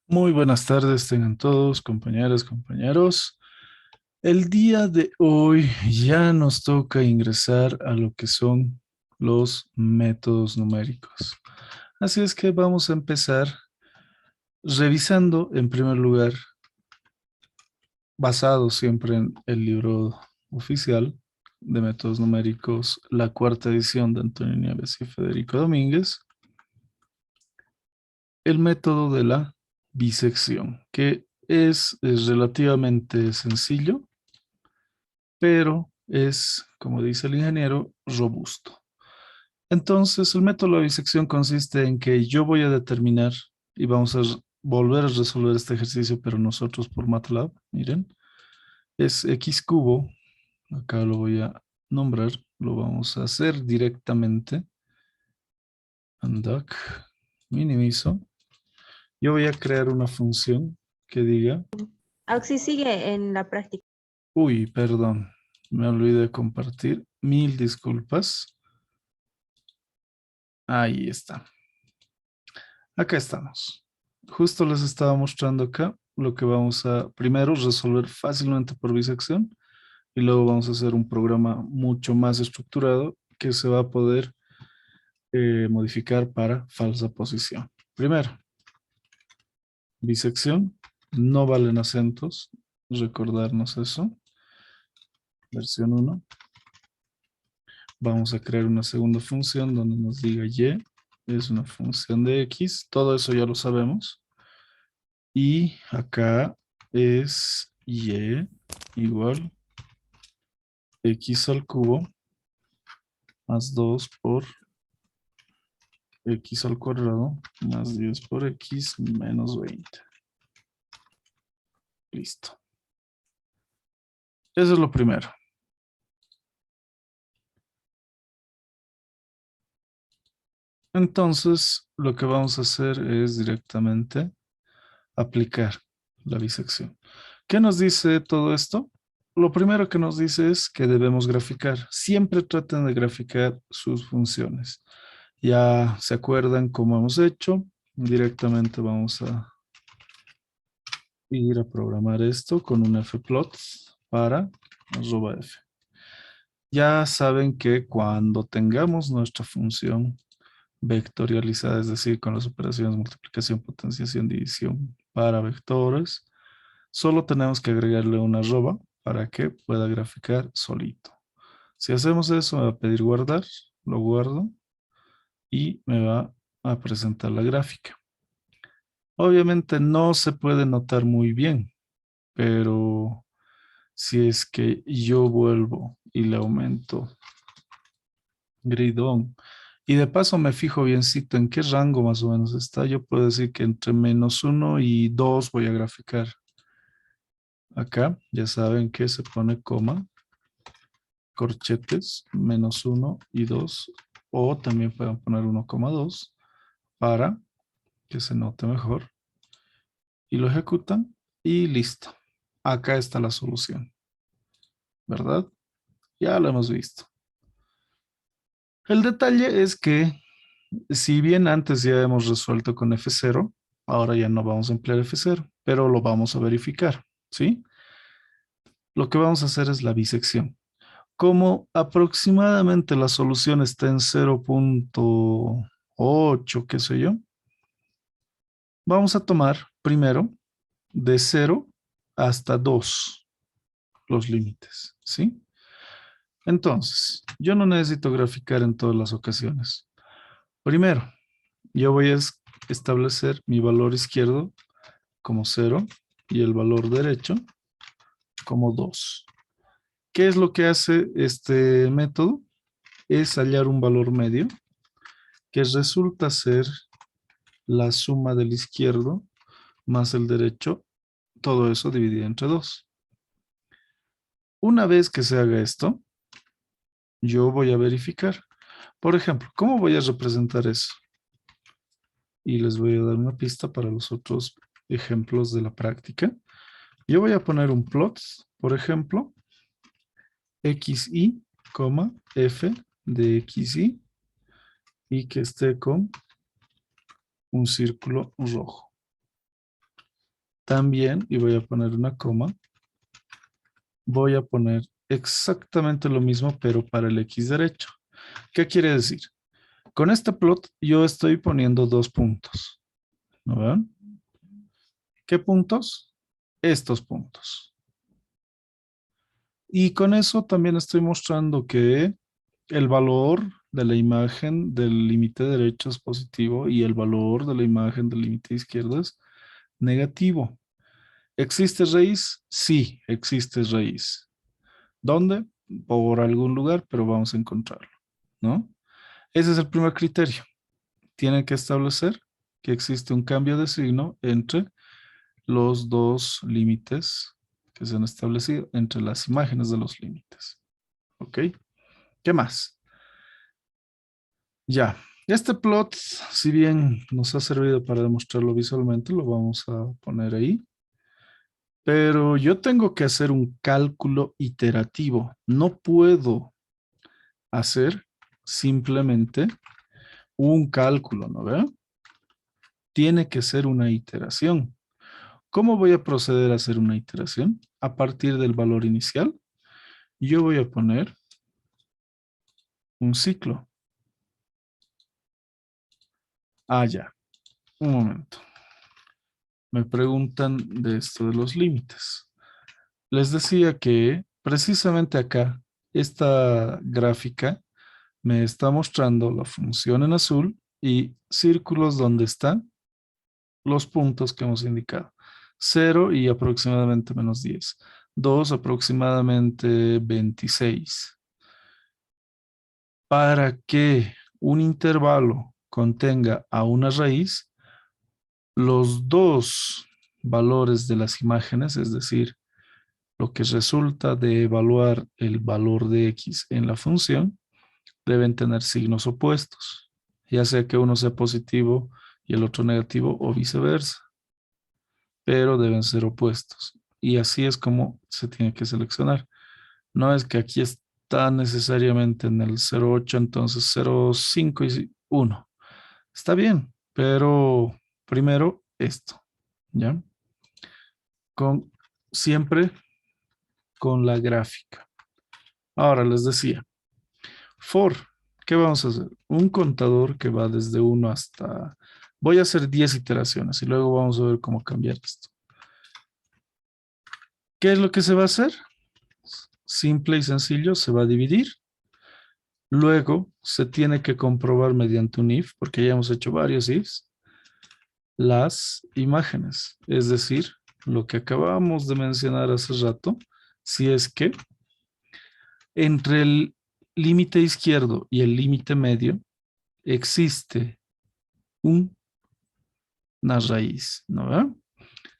Muy buenas tardes, tengan todos, compañeras, compañeros. El día de hoy ya nos toca ingresar a lo que son los métodos numéricos. Así es que vamos a empezar revisando en primer lugar, basado siempre en el libro oficial de métodos numéricos, la cuarta edición de Antonio Nieves y Federico Domínguez, el método de la bisección, que es relativamente sencillo, pero es, como dice el ingeniero, robusto. Entonces, el método de bisección consiste en que yo voy a determinar y vamos a volver a resolver este ejercicio, pero nosotros por MATLAB, miren, es x cubo, acá lo voy a nombrar, lo vamos a hacer directamente, andoc, minimizo, yo voy a crear una función que diga, Auxi sigue en la práctica. uy, perdón, me olvidé de compartir, mil disculpas, ahí está. Acá estamos. Justo les estaba mostrando acá lo que vamos a primero resolver fácilmente por bisección y luego vamos a hacer un programa mucho más estructurado que se va a poder modificar para falsa posición. Primero, bisección, no valen acentos, recordarnos eso. Versión uno. Vamos a crear una segunda función donde nos diga y es una función de x, todo eso ya lo sabemos. Y acá es y igual x al cubo más 2 por x al cuadrado más 10 por x menos 20. Listo. Eso es lo primero. Entonces, lo que vamos a hacer es directamente aplicar la bisección. ¿Qué nos dice todo esto? Lo primero que nos dice es que debemos graficar. Siempre traten de graficar sus funciones. Ya se acuerdan cómo hemos hecho. Directamente vamos a ir a programar esto con un fplot para @f. Ya saben que cuando tengamos nuestra función vectorializada, es decir, con las operaciones multiplicación, potenciación, división para vectores, solo tenemos que agregarle una arroba para que pueda graficar solito. Si hacemos eso, me va a pedir guardar, lo guardo y me va a presentar la gráfica. Obviamente no se puede notar muy bien, pero si es que yo vuelvo y le aumento grid on y de paso me fijo biencito en qué rango más o menos está, yo puedo decir que entre -1 y 2 voy a graficar. Acá ya saben que se pone coma, corchetes, -1 y 2, o también pueden poner 1,2 para que se note mejor. Y lo ejecutan y listo. Acá está la solución, ¿verdad? Ya lo hemos visto. El detalle es que si bien antes ya hemos resuelto con F0, ahora ya no vamos a emplear F0, pero lo vamos a verificar, ¿sí? Lo que vamos a hacer es la bisección. Como aproximadamente la solución está en 0,8, qué sé yo, vamos a tomar primero de 0 hasta 2 los límites, ¿sí? Entonces, yo no necesito graficar en todas las ocasiones. Primero, yo voy a establecer mi valor izquierdo como 0 y el valor derecho como 2. ¿Qué es lo que hace este método? Es hallar un valor medio que resulta ser la suma del izquierdo más el derecho, todo eso dividido entre 2. Una vez que se haga esto, yo voy a verificar. Por ejemplo, ¿cómo voy a representar eso? Y les voy a dar una pista para los otros ejemplos de la práctica. Yo voy a poner un plot, por ejemplo, xy, f de xy y que esté con un círculo rojo. También, y voy a poner una coma, voy a poner exactamente lo mismo, pero para el X derecho. ¿Qué quiere decir? Con este plot yo estoy poniendo 2 puntos. ¿No ven? ¿Qué puntos? Estos puntos. Y con eso también estoy mostrando que el valor de la imagen del límite derecho es positivo y el valor de la imagen del límite izquierdo es negativo. ¿Existe raíz? Sí, existe raíz. ¿Dónde? Por algún lugar, pero vamos a encontrarlo, ¿no? Ese es el primer criterio. Tienen que establecer que existe un cambio de signo entre los dos límites que se han establecido, entre las imágenes de los límites. ¿Ok? ¿Qué más? Ya. Este plot, si bien nos ha servido para demostrarlo visualmente, lo vamos a poner ahí. Pero yo tengo que hacer un cálculo iterativo. No puedo hacer simplemente un cálculo, ¿no ve? Tiene que ser una iteración. ¿Cómo voy a proceder a hacer una iteración? A partir del valor inicial, yo voy a poner un ciclo. Ah, ya. Un momento. Me preguntan de esto de los límites. Les decía que precisamente acá, esta gráfica me está mostrando la función en azul y círculos donde están los puntos que hemos indicado. 0 y aproximadamente -10. 2 aproximadamente 26. Para que un intervalo contenga a una raíz, los dos valores de las imágenes, es decir, lo que resulta de evaluar el valor de X en la función, deben tener signos opuestos, ya sea que uno sea positivo y el otro negativo o viceversa, pero deben ser opuestos. Y así es como se tiene que seleccionar. No es que aquí está necesariamente en el 0,8, entonces 0,5 y 1. Está bien, pero primero esto, ¿ya? Con, siempre con la gráfica. Ahora les decía, for, ¿qué vamos a hacer? Un contador que va desde 1 hasta... Voy a hacer 10 iteraciones y luego vamos a ver cómo cambiar esto. ¿Qué es lo que se va a hacer? Simple y sencillo, se va a dividir. Luego se tiene que comprobar mediante un if, porque ya hemos hecho varios ifs, las imágenes. Es decir, lo que acabamos de mencionar hace rato, si es que entre el límite izquierdo y el límite medio existe una raíz, ¿no? ¿Ve?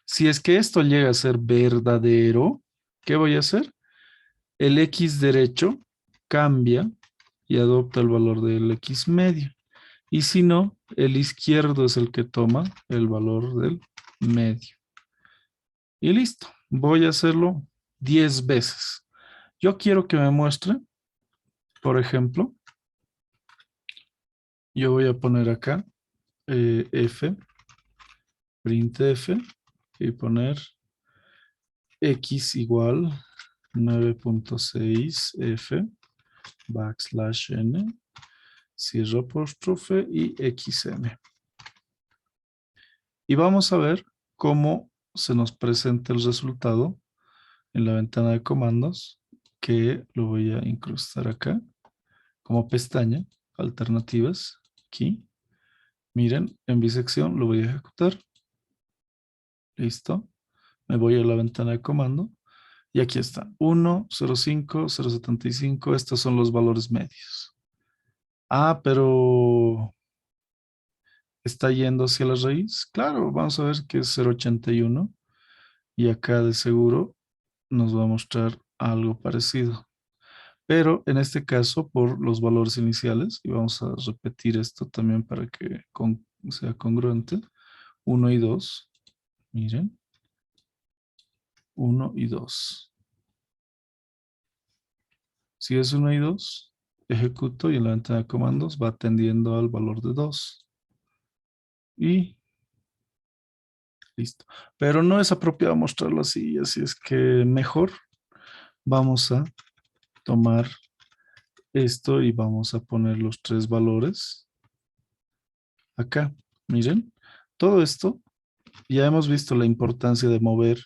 Si es que esto llega a ser verdadero, ¿qué voy a hacer? El X derecho cambia y adopta el valor del X medio. Y si no, el izquierdo es el que toma el valor del medio. Y listo. Voy a hacerlo 10 veces. Yo quiero que me muestre, por ejemplo, yo voy a poner acá F, printf, y poner X igual 9.6 F \n, cierro apóstrofe y XN. Y vamos a ver cómo se nos presenta el resultado en la ventana de comandos, que lo voy a incrustar acá como pestaña, alternativas, aquí. Miren, en bisección lo voy a ejecutar. Listo. Me voy a la ventana de comando y aquí está. 1, 0,5, 0,75. Estos son los valores medios. Ah, pero está yendo hacia la raíz. Claro, vamos a ver que es 0,81 y acá de seguro nos va a mostrar algo parecido. Pero en este caso por los valores iniciales, y vamos a repetir esto también para que sea congruente, 1 y 2, miren, 1 y 2. Si es 1 y 2, ejecuto y en la ventana de comandos va tendiendo al valor de 2. Y Listo. Pero no es apropiado mostrarlo así, así es que mejor vamos a tomar esto y vamos a poner los tres valores acá. Miren, todo esto ya hemos visto la importancia de mover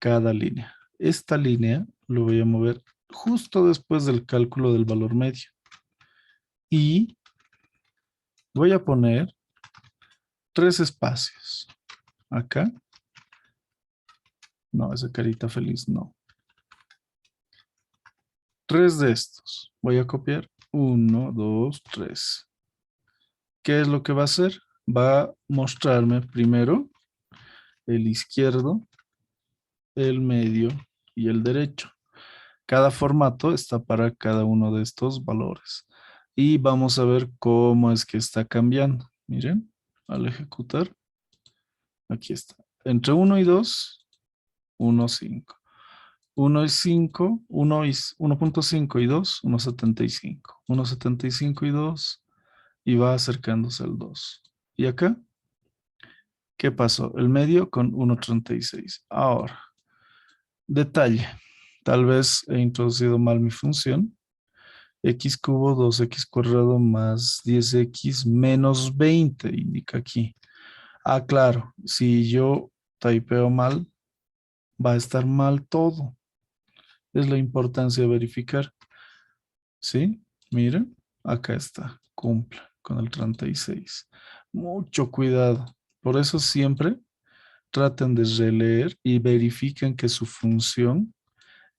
cada línea. Esta línea lo voy a mover justo después del cálculo del valor medio. Y voy a poner tres espacios. Acá. No, esa carita feliz no. Tres de estos. Voy a copiar. 1, 2, 3. ¿Qué es lo que va a hacer? Va a mostrarme primero el izquierdo, el medio y el derecho. Cada formato está para cada uno de estos valores. Y vamos a ver cómo es que está cambiando. Miren, al ejecutar, aquí está. Entre 1 y 2, 1, 5. 1 y 5, 1.5 y 2, 1.75. 1.75 y 2, y va acercándose al 2. ¿Y acá? ¿Qué pasó? El medio con 1.36. Ahora, detalle. Tal vez he introducido mal mi función. X cubo 2x cuadrado más 10x menos 20, indica aquí. Ah, claro, si yo typeo mal, va a estar mal todo. Es la importancia de verificar. ¿Sí? Miren, acá está, cumple con el 36. Mucho cuidado. Por eso siempre traten de releer y verifiquen que su función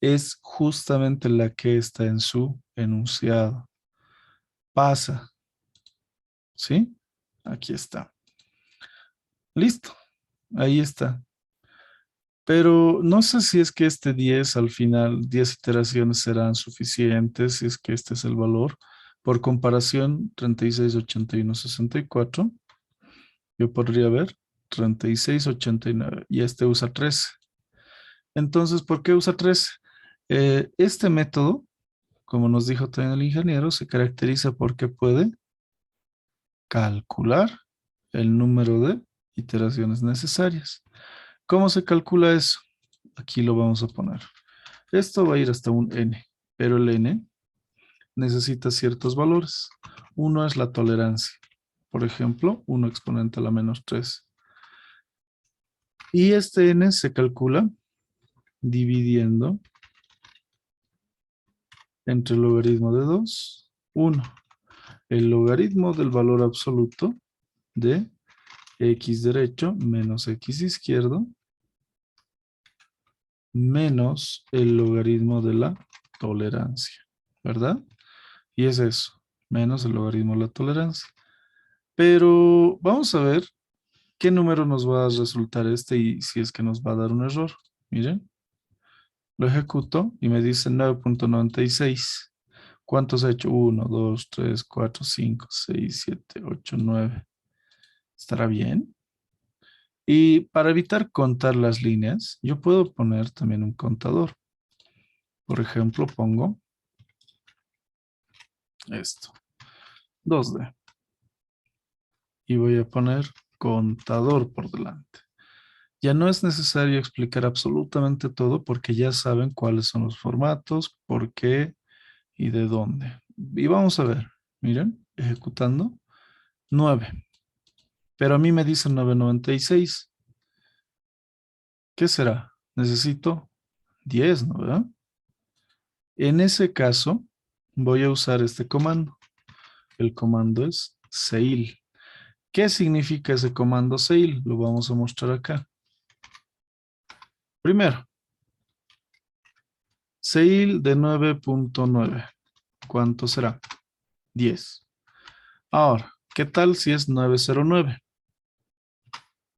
es justamente la que está en su enunciado. Pasa, ¿sí? Aquí está. Listo, ahí está. Pero no sé si es que este 10 al final, 10 iteraciones serán suficientes, si es que este es el valor. Por comparación, 36, 81, 64, yo podría ver 36, 89 y este usa 13. Entonces, ¿por qué usa 13? Este método, como nos dijo también el ingeniero, se caracteriza porque puede calcular el número de iteraciones necesarias. ¿Cómo se calcula eso? Aquí lo vamos a poner. Esto va a ir hasta un n, pero el n necesita ciertos valores. Uno es la tolerancia. Por ejemplo, 1 exponente a la menos 3. Y este n se calcula dividiendo entre el logaritmo de 2, 1. El logaritmo del valor absoluto de x derecho menos x izquierdo menos el logaritmo de la tolerancia, ¿verdad? Y es eso, menos el logaritmo de la tolerancia. Pero vamos a ver qué número nos va a resultar este y si es que nos va a dar un error. Miren, lo ejecuto y me dice 9.96. ¿Cuántos ha hecho? 1, 2, 3, 4, 5, 6, 7, 8, 9. ¿Estará bien? Y para evitar contar las líneas, yo puedo poner también un contador. Por ejemplo, pongo esto, 2D. Y voy a poner contador por delante. Ya no es necesario explicar absolutamente todo porque ya saben cuáles son los formatos, por qué y de dónde. Y vamos a ver, miren, ejecutando 9. Pero a mí me dice 9.96. ¿Qué será? Necesito 10, ¿no? ¿Verdad? En ese caso, voy a usar este comando. El comando es ceil. ¿Qué significa ese comando ceil? Lo vamos a mostrar acá. Primero, ceil de 9.9. ¿Cuánto será? 10. Ahora, ¿qué tal si es 909?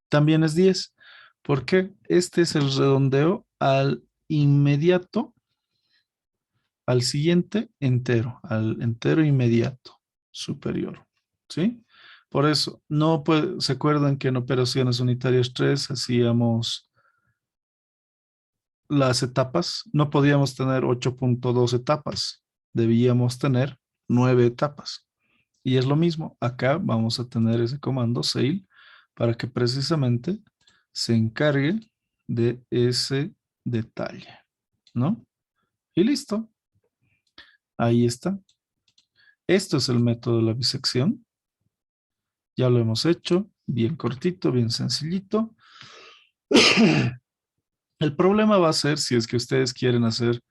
También es 10. ¿Por qué? Este es el redondeo al inmediato, al siguiente entero, al entero inmediato superior. ¿Sí? Por eso, no puede, ¿se acuerdan que en operaciones unitarias 3 hacíamos las etapas? No podíamos tener 8.2 etapas, debíamos tener 9 etapas. Y es lo mismo, acá vamos a tener ese comando ceil para que precisamente se encargue de ese detalle, ¿no? Y listo, ahí está. Esto es el método de la bisección. Ya lo hemos hecho, bien cortito, bien sencillito. El problema va a ser si es que ustedes quieren hacer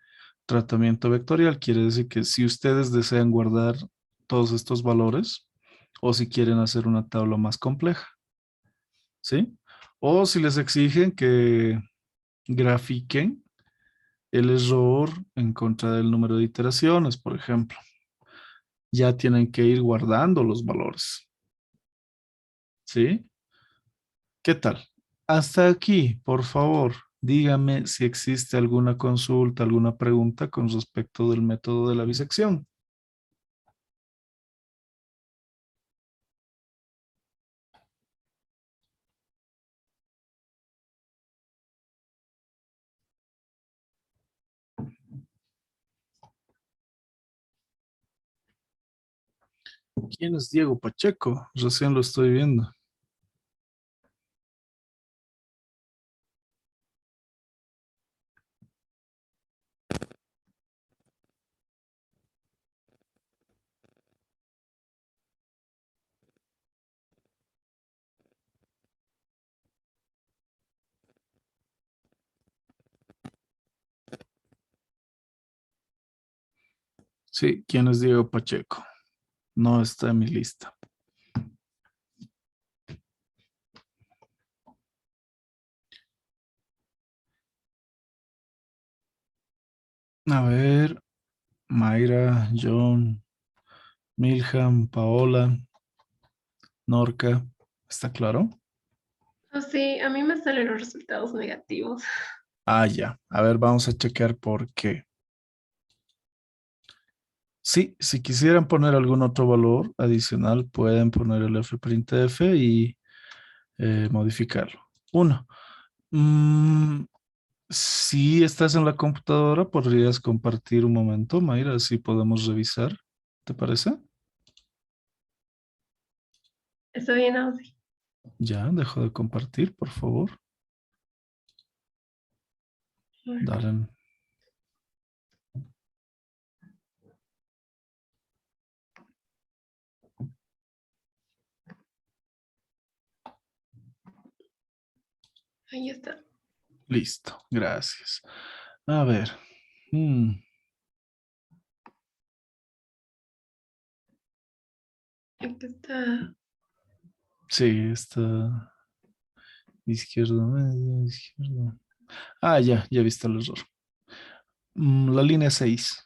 tratamiento vectorial, quiere decir que si ustedes desean guardar todos estos valores o si quieren hacer una tabla más compleja, ¿sí? O si les exigen que grafiquen el error en contra del número de iteraciones, por ejemplo. Ya tienen que ir guardando los valores, ¿sí? ¿Qué tal? Hasta aquí, por favor, dígame si existe alguna consulta, alguna pregunta con respecto del método de la bisección. ¿Quién es Diego Pacheco? Recién lo estoy viendo. Sí, ¿quién es Diego Pacheco? No está en mi lista. A ver, Mayra, John, Milham, Paola, Norca. ¿Está claro? Oh, sí, a mí me salen los resultados negativos. Ah, ya. A ver, vamos a checar por qué. Sí, si quisieran poner algún otro valor adicional, pueden poner el fprintf y modificarlo. Uno, mm, si estás en la computadora, podrías compartir un momento, Mayra, así podemos revisar. ¿Te parece? ¿Está bien, Aussie? Ya, dejo de compartir, por favor. Dale. Ahí está. Listo, gracias. A ver. mm, Aquí está. sí, está izquierdo, medio, izquierdo. Ah, ya he visto el error. La línea 6.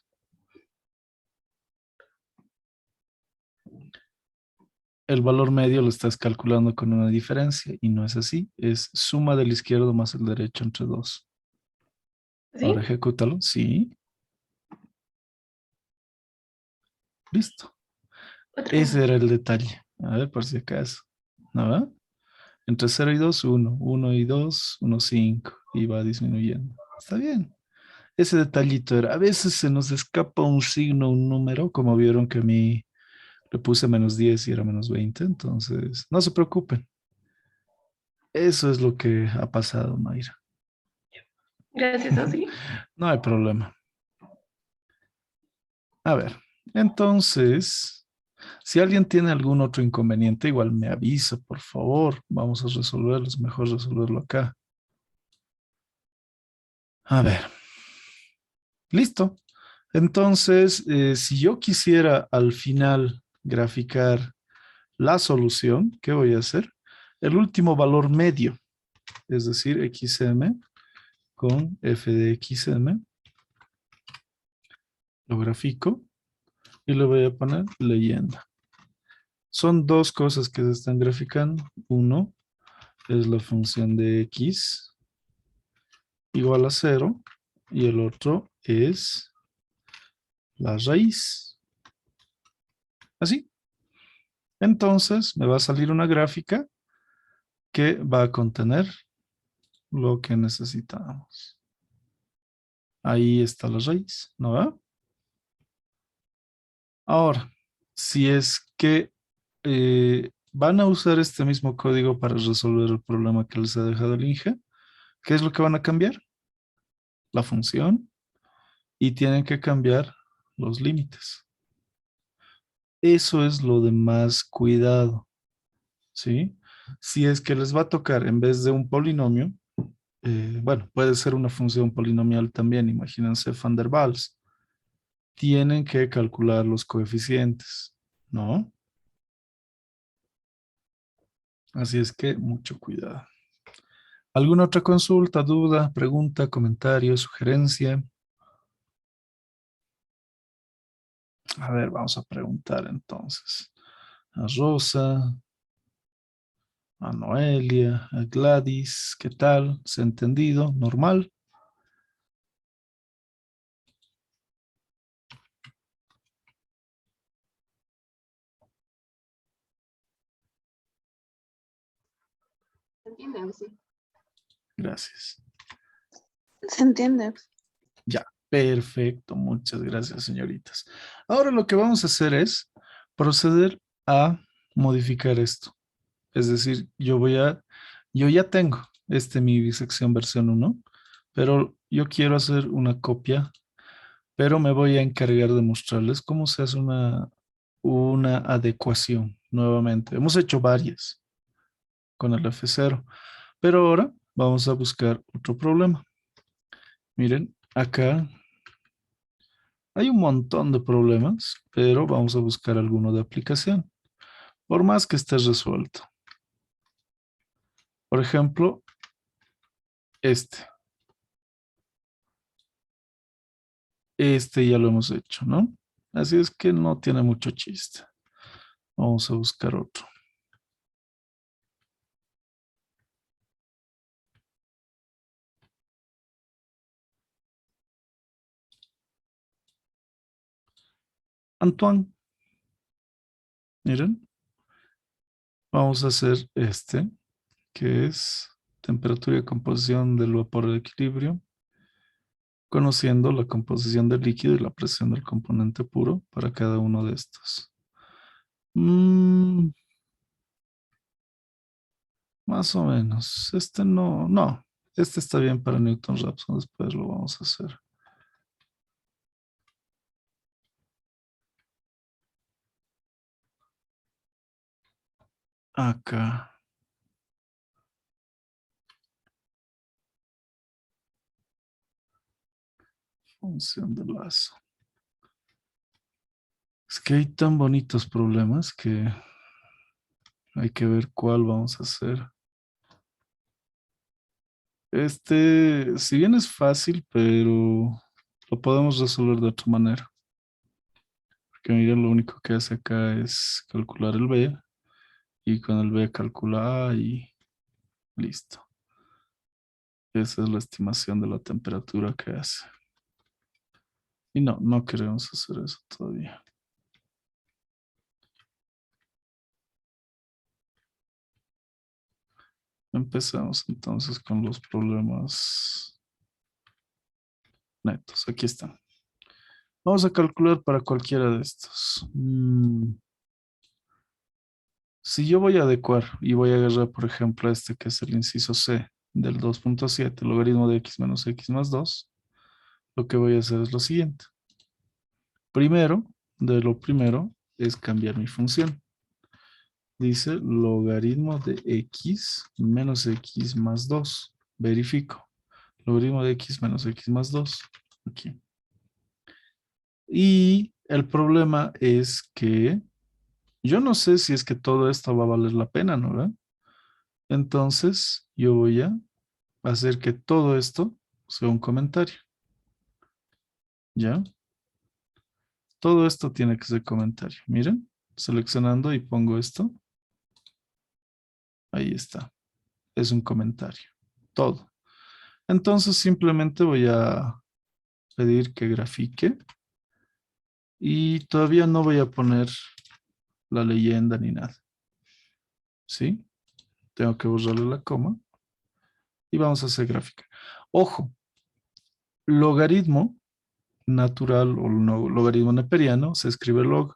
El valor medio lo estás calculando con una diferencia y no es así. Es suma del izquierdo más el derecho entre 2. Ahora ¿Sí? ejecútalo. Sí, listo. Otro Ese más. era el detalle. A ver, por si acaso. ¿No va? Entre 0 y 2, 1. 1 y 2, 1, 5. Y va disminuyendo. Está bien. Ese detallito era. A veces se nos escapa un signo, un número, como vieron que a mí le puse -10 y era -20. Entonces, no se preocupen. Eso es lo que ha pasado, Mayra. Gracias, Aussie. No hay problema. A ver, entonces, si alguien tiene algún otro inconveniente, igual me avisa, por favor. Vamos a resolverlo. Es mejor resolverlo acá. A ver, listo. Entonces, si yo quisiera al final graficar la solución, ¿qué voy a hacer? El último valor medio, es decir, xm con f de xm, lo grafico y le voy a poner leyenda. Son dos cosas que se están graficando. Uno es la función de x igual a 0 y el otro es la raíz. Así. Entonces me va a salir una gráfica que va a contener lo que necesitamos. Ahí está la raíz, ¿no va? Ahora, si es que van a usar este mismo código para resolver el problema que les ha dejado el Inge. ¿Qué es lo que van a cambiar? La función y tienen que cambiar los límites. Eso es lo de más cuidado, ¿sí? Si es que les va a tocar en vez de un polinomio, bueno, puede ser una función polinomial también, imagínense Van der Waals, tienen que calcular los coeficientes, ¿no? Así es que mucho cuidado. ¿Alguna otra consulta, duda, pregunta, comentario, sugerencia? A ver, vamos a preguntar entonces. A Rosa, a Noelia, a Gladys, ¿qué tal? ¿Se ha entendido? ¿Normal? Entienden, sí. Gracias. Se entiende. Ya, perfecto. Muchas gracias, señoritas. Ahora lo que vamos a hacer es proceder a modificar esto. Es decir, yo ya tengo mi bisección versión 1, pero yo quiero hacer una copia, pero me voy a encargar de mostrarles cómo se hace una adecuación nuevamente. Hemos hecho varias con el F0, pero ahora vamos a buscar otro problema. Miren, acá hay un montón de problemas, pero vamos a buscar alguno de aplicación, por más que esté resuelto. Por ejemplo, este. Este ya lo hemos hecho, ¿no? Así es que no tiene mucho chiste. Vamos a buscar otro. Antoine, miren, vamos a hacer este, que es temperatura y composición del vapor de equilibrio, conociendo la composición del líquido y la presión del componente puro para cada uno de estos. Más o menos. Este no. Este está bien para Newton-Raphson, después lo vamos a hacer. Acá. Función de lazo. Es que hay tan bonitos problemas que hay que ver cuál vamos a hacer. Este, si bien es fácil, pero lo podemos resolver de otra manera. Porque miren, lo único que hace acá es calcular el B y con el B calcula A y listo. Esa es la estimación de la temperatura que hace. Y no queremos hacer eso todavía. Empezamos entonces con los problemas netos. Aquí están. Vamos a calcular para cualquiera de estos. Si yo voy a adecuar y voy a agarrar, por ejemplo, este que es el inciso C del 2.7, logaritmo de x menos x más 2, lo que voy a hacer es lo siguiente. Primero, de lo primero es cambiar mi función. Dice logaritmo de x menos x más 2. Verifico. Logaritmo de x menos x más 2. Aquí. Y el problema es que yo no sé si es que todo esto va a valer la pena, ¿no? ¿Verdad? Entonces, yo voy a hacer que todo esto sea un comentario. ¿Ya? Todo esto tiene que ser comentario. Miren, seleccionando y pongo esto. Ahí está. Es un comentario. Todo. Entonces, simplemente voy a pedir que grafique. Y todavía no voy a poner la leyenda ni nada. ¿Sí? Tengo que borrarle la coma. Y vamos a hacer gráfica. Ojo, logaritmo natural o logaritmo neperiano se escribe log.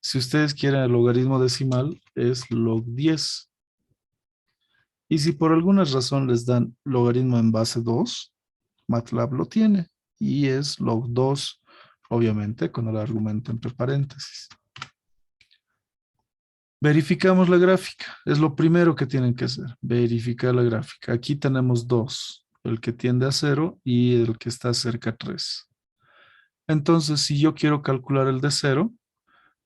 Si ustedes quieren el logaritmo decimal, es log 10. Y si por alguna razón les dan logaritmo en base 2, MATLAB lo tiene y es log 2, obviamente con el argumento entre paréntesis. Verificamos la gráfica, es lo primero que tienen que hacer, verificar la gráfica. Aquí tenemos dos, el que tiende a 0 y el que está cerca a 3. Entonces, si yo quiero calcular el de 0,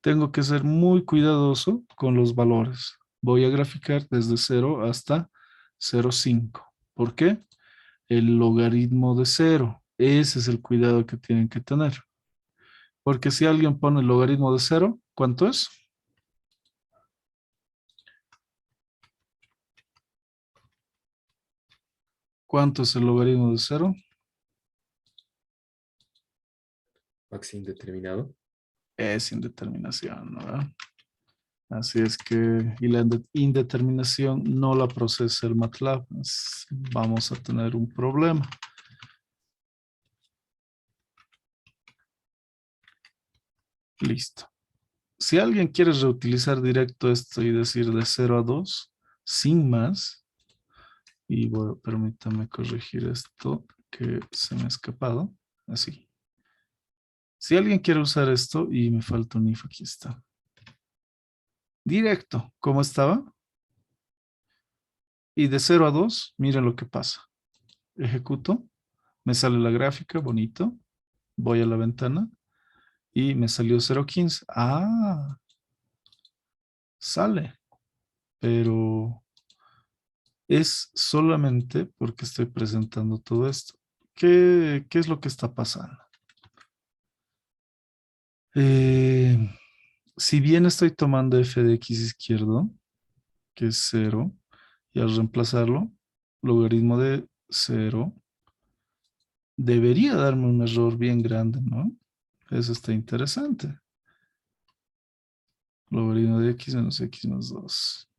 tengo que ser muy cuidadoso con los valores. Voy a graficar desde 0 hasta 0,5. ¿Por qué? El logaritmo de 0. Ese es el cuidado que tienen que tener. Porque si alguien pone el logaritmo de 0, ¿cuánto es? ¿Cuánto es el logaritmo de 0? Max indeterminado. Es indeterminación, ¿no? Así es que, y la indeterminación no la procesa el MATLAB. Vamos a tener un problema. Listo. Si alguien quiere reutilizar directo esto y decir de 0 a 2, sin más, y permítame corregir esto que se me ha escapado, así. Si alguien quiere usar esto y me falta un if, aquí está. Directo, ¿cómo estaba? Y de 0 a 2, miren lo que pasa. Ejecuto, me sale la gráfica, bonito. Voy a la ventana y me salió 0,15. Ah, sale, pero es solamente porque estoy presentando todo esto. ¿Qué es lo que está pasando? Si bien estoy tomando f de x izquierdo, que es 0, y al reemplazarlo, logaritmo de 0, debería darme un error bien grande, ¿no? Eso está interesante. Logaritmo de x menos x más 2.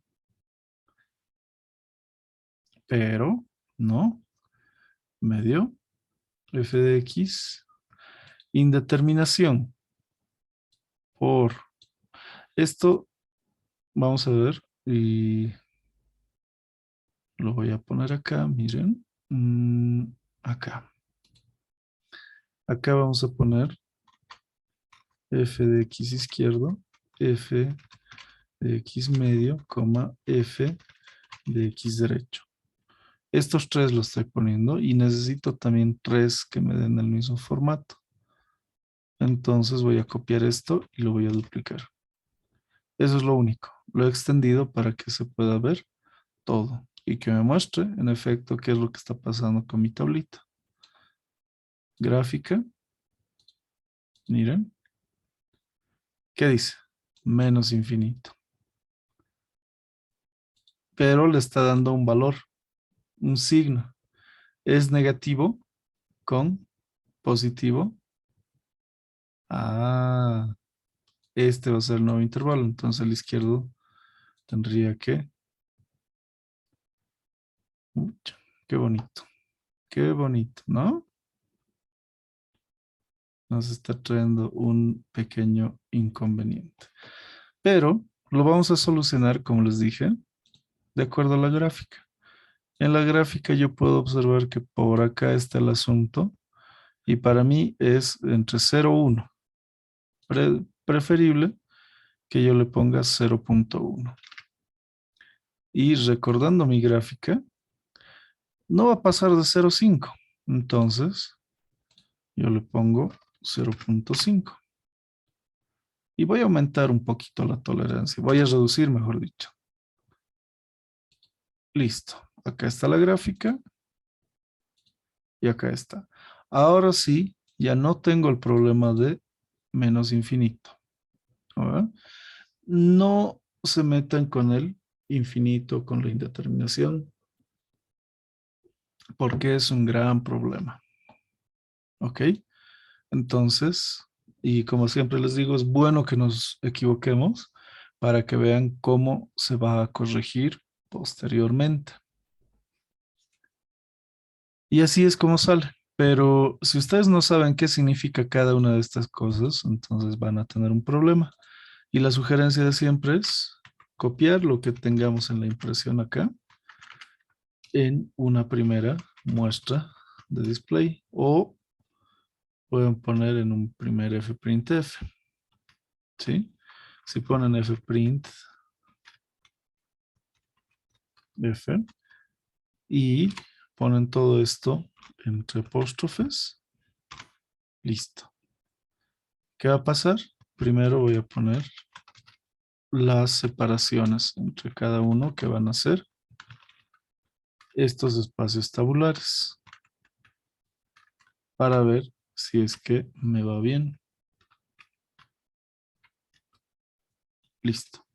Pero, no, me dio f de x, indeterminación por esto, vamos a ver, y lo voy a poner acá, miren, acá. Acá vamos a poner f de x izquierdo, f de x medio, coma, f de x derecho. Estos tres los estoy poniendo y necesito también tres que me den el mismo formato. Entonces voy a copiar esto y lo voy a duplicar. Eso es lo único. Lo he extendido para que se pueda ver todo y que me muestre en efecto qué es lo que está pasando con mi tablita. Gráfica. Miren. ¿Qué dice? Menos infinito. Pero le está dando un valor, un signo. Es negativo con positivo. Ah, este va a ser el nuevo intervalo. Entonces el izquierdo tendría que... Ucha, qué bonito. Qué bonito, ¿no? Nos está trayendo un pequeño inconveniente. Pero lo vamos a solucionar, como les dije, de acuerdo a la gráfica. En la gráfica yo puedo observar que por acá está el asunto y para mí es entre 0 y 1. Preferible que yo le ponga 0,1. Y recordando mi gráfica, no va a pasar de 0,5. Entonces, yo le pongo 0,5. Y voy a aumentar un poquito la tolerancia. Voy a reducir, mejor dicho. Listo. Acá está la gráfica. Y acá está. Ahora sí, ya no tengo el problema de menos infinito. ¿Verdad? No se metan con el infinito, con la indeterminación, porque es un gran problema. ¿Ok? Entonces, y como siempre les digo, es bueno que nos equivoquemos para que vean cómo se va a corregir posteriormente. Y así es como sale. Pero si ustedes no saben qué significa cada una de estas cosas, entonces van a tener un problema. Y la sugerencia de siempre es copiar lo que tengamos en la impresión acá en una primera muestra de display o pueden poner en un primer fprintf, ¿sí? Si ponen fprint f y ponen todo esto entre apóstrofes, listo. ¿Qué va a pasar? Primero voy a poner las separaciones entre cada uno que van a ser estos espacios tabulares para ver si es que me va bien. Listo.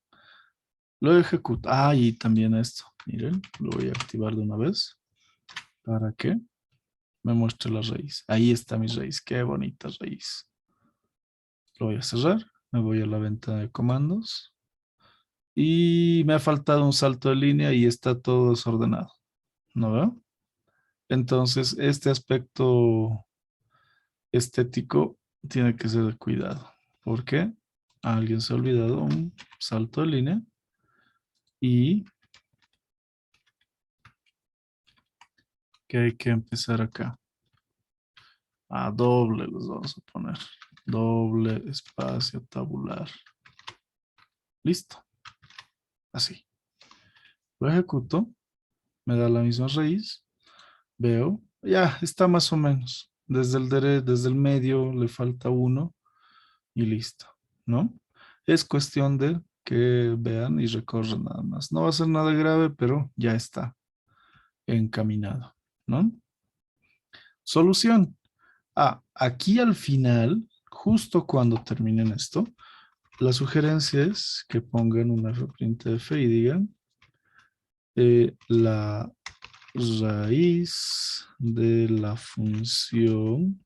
Lo ejecuto. Ah, y también esto. Miren, lo voy a activar de una vez para que me muestre la raíz. Ahí está mi raíz. Qué bonita raíz. Lo voy a cerrar. Me voy a la ventana de comandos. Y me ha faltado un salto de línea y está todo desordenado. ¿No veo? Entonces, este aspecto estético tiene que ser de cuidado. ¿Por qué? Alguien se ha olvidado un salto de línea y que hay que empezar acá. A doble los vamos a poner. Doble espacio tabular. Listo. Así. Lo ejecuto. Me da la misma raíz. Veo. Ya, está más o menos. Desde el medio le falta uno y listo. ¿No? Es cuestión de que vean y recorran nada más. No va a ser nada grave, pero ya está encaminado. ¿No? Solución. Ah, aquí al final, justo cuando terminen esto, la sugerencia es que pongan una fprintf y digan la raíz de la función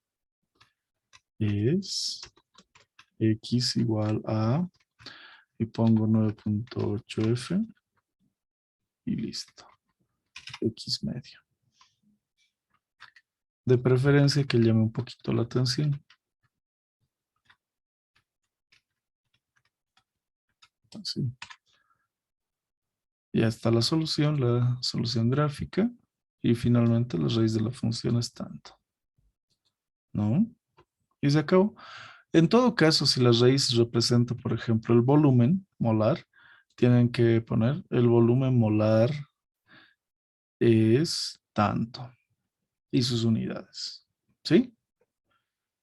es x igual a, y pongo 9.8f y listo, x medio. De preferencia que llame un poquito la atención. Así. Ya está la solución gráfica. Y finalmente la raíz de la función es tanto. ¿No? Y se acabó. En todo caso, si la raíz representa, por ejemplo, el volumen molar, tienen que poner el volumen molar es tanto. Y sus unidades. ¿Sí?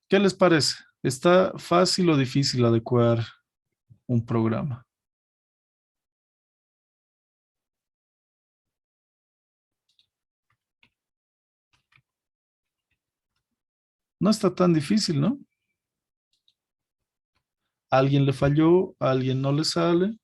¿Qué les parece? ¿Está fácil o difícil adecuar un programa? No está tan difícil, ¿no? ¿A alguien le falló? ¿A alguien no le sale?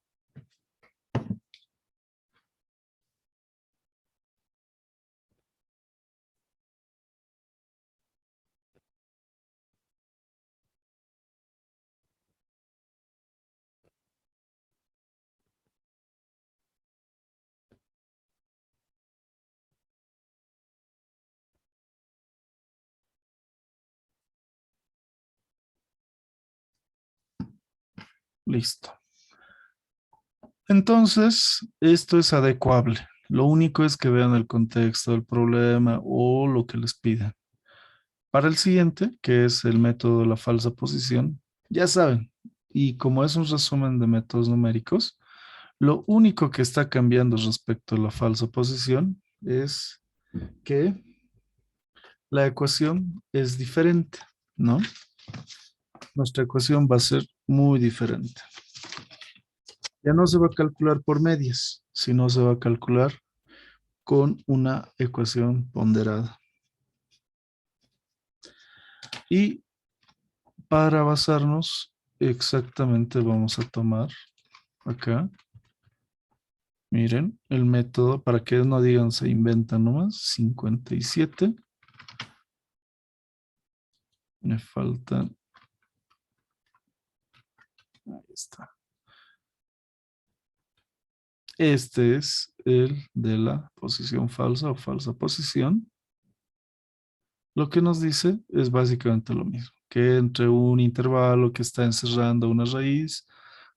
Listo. Entonces, esto es adecuable. Lo único es que vean el contexto del problema o lo que les pidan. Para el siguiente, que es el método de la falsa posición, ya saben, y como es un resumen de métodos numéricos, lo único que está cambiando respecto a la falsa posición es que la ecuación es diferente, ¿no? Nuestra ecuación va a ser muy diferente. Ya no se va a calcular por medias, sino se va a calcular con una ecuación ponderada. Y para basarnos, exactamente vamos a tomar acá, miren, el método, para que no digan se inventan nomás, 57. Me faltan, ahí está. Este es el de la posición falsa o falsa posición. Lo que nos dice es básicamente lo mismo, que entre un intervalo que está encerrando una raíz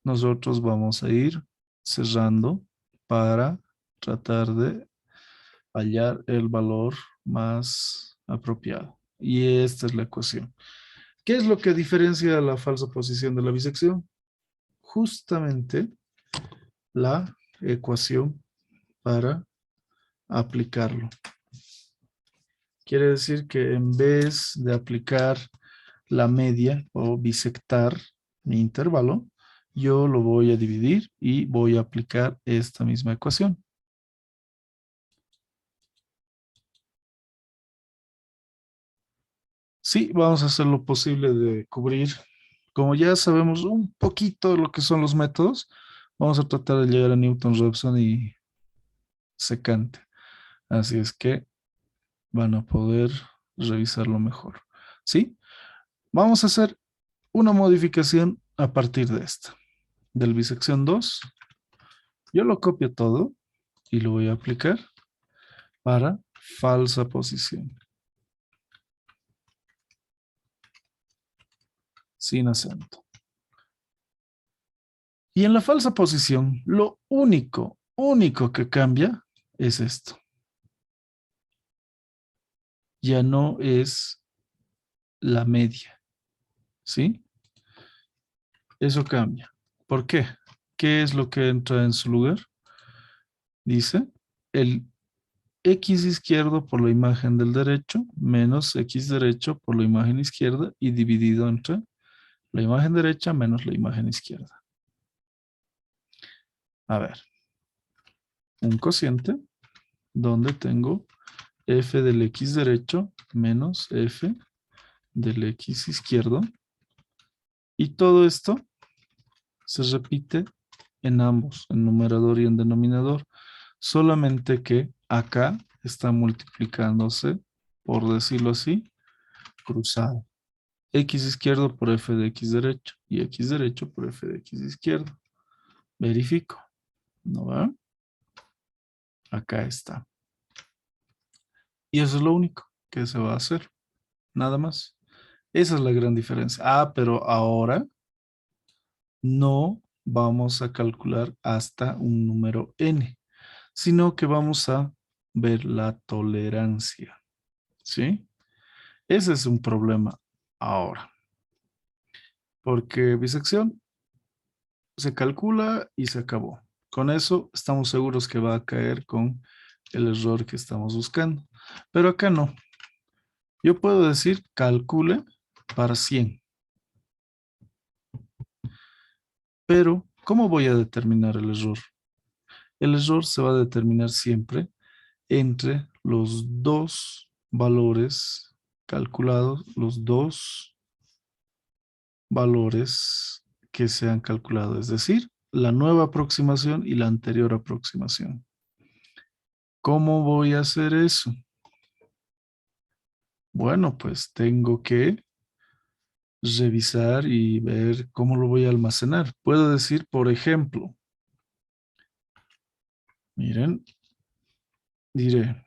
nosotros vamos a ir cerrando para tratar de hallar el valor más apropiado. Y esta es la ecuación. ¿Qué es lo que diferencia la falsa posición de la bisección? Justamente la ecuación para aplicarlo. Quiere decir que en vez de aplicar la media o bisectar mi intervalo, yo lo voy a dividir y voy a aplicar esta misma ecuación. Sí, vamos a hacer lo posible de cubrir. Como ya sabemos un poquito de lo que son los métodos, vamos a tratar de llegar a Newton-Raphson y secante. Así es que van a poder revisarlo mejor. ¿Sí? Vamos a hacer una modificación a partir de esta. Del bisección 2, yo lo copio todo y lo voy a aplicar para falsa posición. Sin acento. Y en la falsa posición, lo único que cambia es esto. Ya no es la media, ¿sí? Eso cambia. ¿Por qué? ¿Qué es lo que entra en su lugar? Dice, el X izquierdo por la imagen del derecho menos X derecho por la imagen izquierda y dividido entre la imagen derecha menos la imagen izquierda. A ver, un cociente donde tengo f del X derecho menos f del X izquierdo. Y todo esto se repite en ambos, en numerador y en denominador. Solamente que acá está multiplicándose, por decirlo así, cruzado. X izquierdo por f de X derecho y X derecho por f de X izquierdo. Verifico. ¿No va? Acá está. Y eso es lo único que se va a hacer. Nada más. Esa es la gran diferencia. Ah, pero ahora no vamos a calcular hasta un número n, sino que vamos a ver la tolerancia. ¿Sí? Ese es un problema ahora. Porque bisección se calcula y se acabó. Con eso estamos seguros que va a caer con el error que estamos buscando. Pero acá no. Yo puedo decir calcule para 100. Pero, ¿cómo voy a determinar el error? El error se va a determinar siempre entre los dos valores calculados, los dos valores que se han calculado, es decir, la nueva aproximación y la anterior aproximación. ¿Cómo voy a hacer eso? Bueno, pues tengo que revisar y ver cómo lo voy a almacenar. Puedo decir, por ejemplo, miren, diré,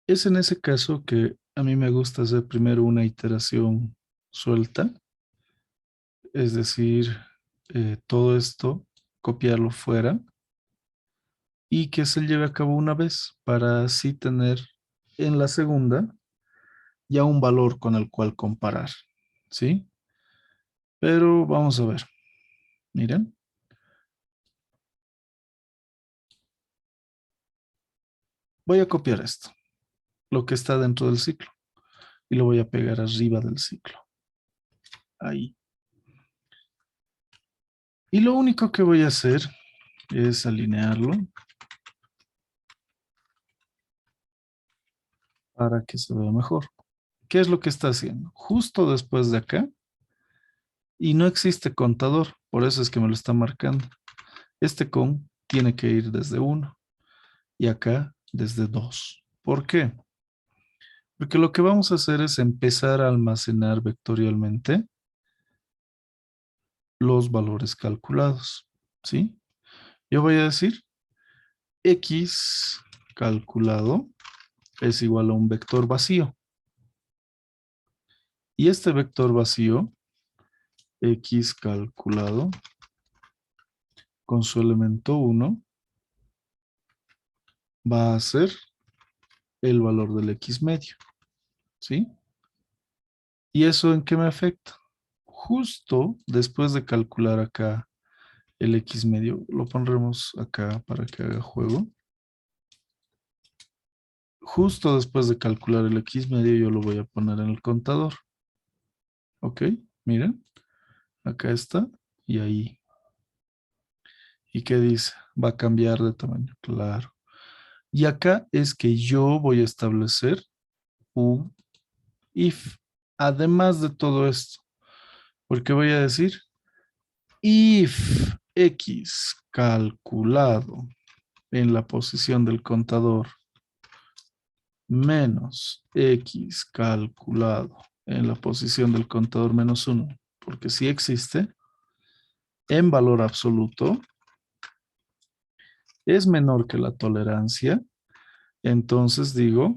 es en ese caso que a mí me gusta hacer primero una iteración suelta, es decir, todo esto, copiarlo fuera y que se lleve a cabo una vez para así tener en la segunda ya un valor con el cual comparar, ¿sí? Pero vamos a ver, miren. Voy a copiar esto, lo que está dentro del ciclo, y lo voy a pegar arriba del ciclo. Ahí. Y lo único que voy a hacer es alinearlo para que se vea mejor. ¿Qué es lo que está haciendo? Justo después de acá, y no existe contador, por eso es que me lo está marcando. Este con tiene que ir desde 1 y acá desde 2. ¿Por qué? Porque lo que vamos a hacer es empezar a almacenar vectorialmente los valores calculados, ¿sí? Yo voy a decir X calculado es igual a un vector vacío. Y este vector vacío X calculado con su elemento 1 va a ser el valor del X medio, ¿sí? ¿Y eso en qué me afecta? Justo después de calcular acá el X medio, lo pondremos acá para que haga juego. Justo después de calcular el X medio, yo lo voy a poner en el contador. ¿Ok? Miren, acá está y ahí. ¿Y qué dice? Va a cambiar de tamaño, claro. Y acá es que yo voy a establecer un if, además de todo esto, porque voy a decir if x calculado en la posición del contador menos x calculado en la posición del contador menos 1, porque si existe, en valor absoluto, es menor que la tolerancia, entonces digo,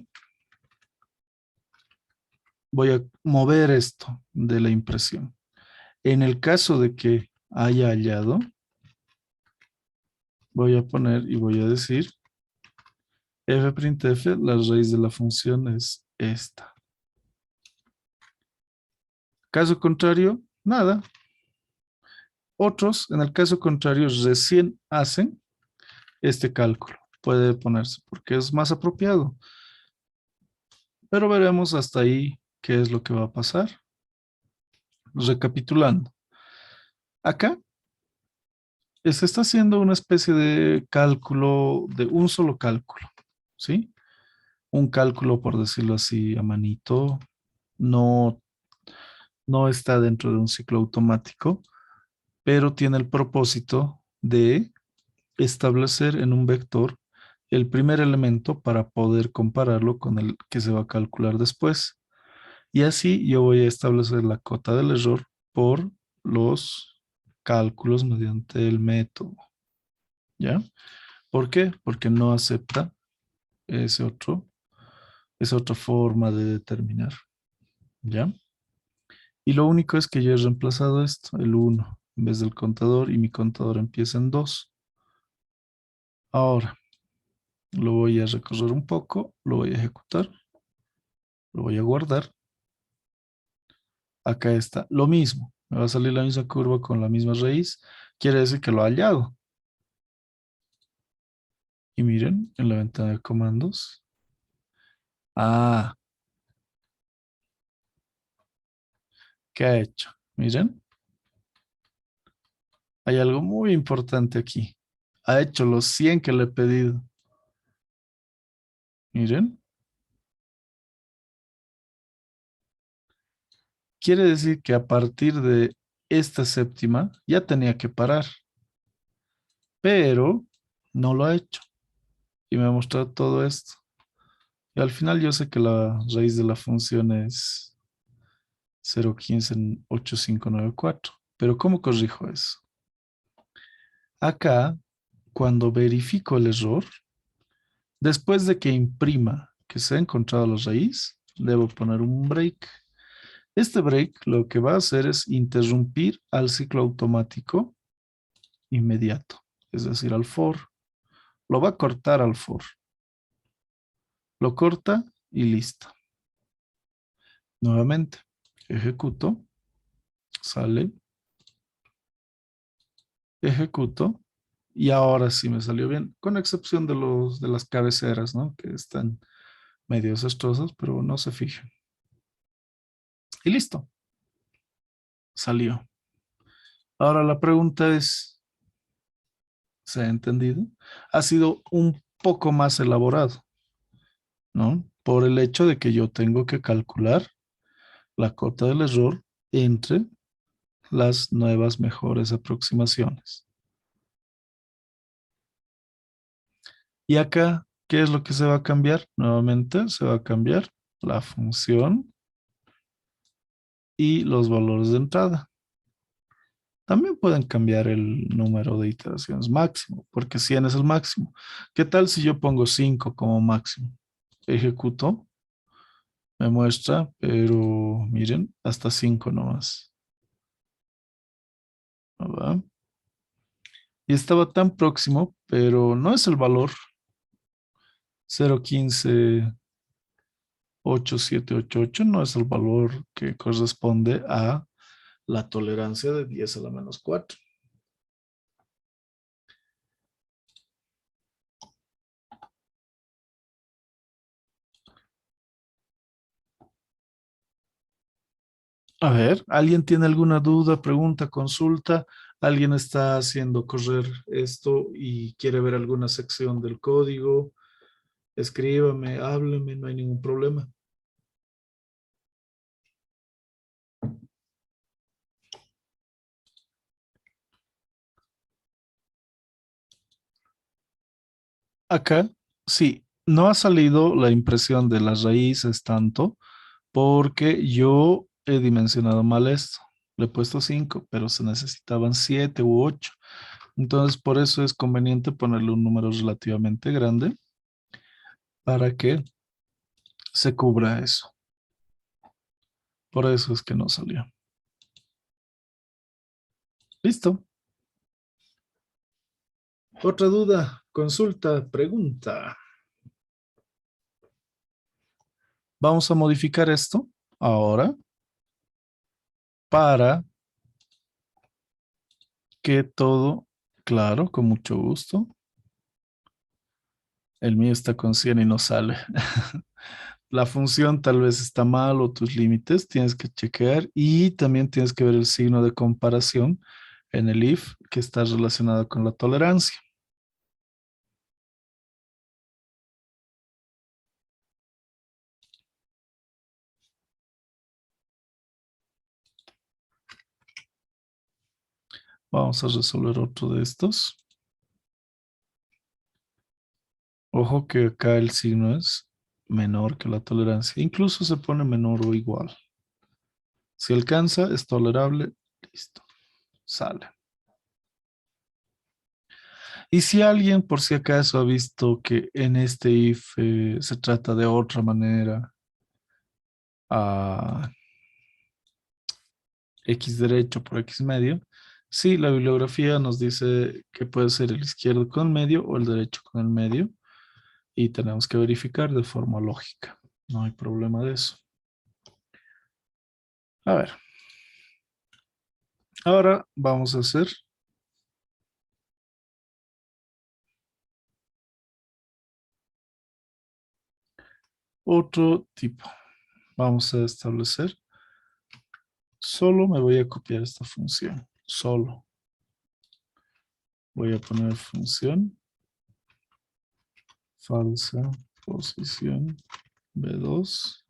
voy a mover esto de la impresión. En el caso de que haya hallado, voy a poner y voy a decir f'printf, la raíz de la función es esta. Caso contrario, nada. Otros, en el caso contrario, recién hacen este cálculo. Puede ponerse porque es más apropiado. Pero veremos hasta ahí qué es lo que va a pasar. Recapitulando. Acá se está haciendo una especie de cálculo, de un solo cálculo, ¿sí? Un cálculo, por decirlo así, a manito, no, no está dentro de un ciclo automático, pero tiene el propósito de establecer en un vector el primer elemento para poder compararlo con el que se va a calcular después. Y así yo voy a establecer la cota del error por los cálculos mediante el método. ¿Ya? ¿Por qué? Porque no acepta ese otro, esa otra forma de determinar. ¿Ya? Y lo único es que yo he reemplazado esto, el 1, en vez del contador, y mi contador empieza en 2. Ahora, lo voy a recorrer un poco, lo voy a ejecutar, lo voy a guardar. Acá está, lo mismo. Me va a salir la misma curva con la misma raíz. Quiere decir que lo ha hallado. Y miren, en la ventana de comandos. Ah, ¿qué ha hecho? Miren, hay algo muy importante aquí. Ha hecho los 100 que le he pedido. Miren. Quiere decir que a partir de esta séptima ya tenía que parar, pero no lo ha hecho. Y me ha mostrado todo esto. Y al final yo sé que la raíz de la función es 0,15 en 8594. Pero ¿cómo corrijo eso? Acá, cuando verifico el error, después de que imprima que se ha encontrado la raíz, debo poner un break. Este break lo que va a hacer es interrumpir al ciclo automático inmediato, es decir, al for. Lo va a cortar al for. Lo corta y listo. Nuevamente, ejecuto, sale, ejecuto, y ahora sí me salió bien, con excepción de las cabeceras, ¿no? Que están medio desastrosas, pero no se fijen. Y listo, salió. Ahora la pregunta es, ¿se ha entendido? Ha sido un poco más elaborado, ¿no? Por el hecho de que yo tengo que calcular la cota del error entre las nuevas mejores aproximaciones. Y acá, ¿qué es lo que se va a cambiar? Nuevamente se va a cambiar la función y los valores de entrada. También pueden cambiar el número de iteraciones máximo, porque 100 es el máximo. ¿Qué tal si yo pongo 5 como máximo? Ejecuto, me muestra, pero miren, hasta 5 nomás. ¿verdad? Y estaba tan próximo, pero no es el valor 0,158788, no es el valor que corresponde a la tolerancia de 10 a la menos 4. A ver, ¿alguien tiene alguna duda, pregunta, consulta? ¿Alguien está haciendo correr esto y quiere ver alguna sección del código? Escríbame, hábleme, no hay ningún problema. Acá, sí, no ha salido la impresión de las raíces tanto porque yo he dimensionado mal esto. Le he puesto 5, pero se necesitaban 7 u 8. Entonces, por eso es conveniente ponerle un número relativamente grande para que se cubra eso. Por eso es que no salió. Listo. Otra duda, consulta, pregunta. Vamos a modificar esto ahora para que todo, claro, con mucho gusto. El mío está con 100 y no sale. La función tal vez está mal o tus límites, tienes que chequear y también tienes que ver el signo de comparación en el if que está relacionado con la tolerancia. Vamos a resolver otro de estos. Ojo que acá el signo es menor que la tolerancia. Incluso se pone menor o igual. Si alcanza, es tolerable. Listo. Sale. Y si alguien por si acaso ha visto que en este if se trata de otra manera a x derecho por x medio, sí, la bibliografía nos dice que puede ser el izquierdo con el medio o el derecho con el medio y tenemos que verificar de forma lógica. No hay problema de eso. A ver. Ahora vamos a hacer otro tipo. Vamos a establecer. Solo me voy a copiar esta función. Solo. Voy a poner función. Falsa posición B2.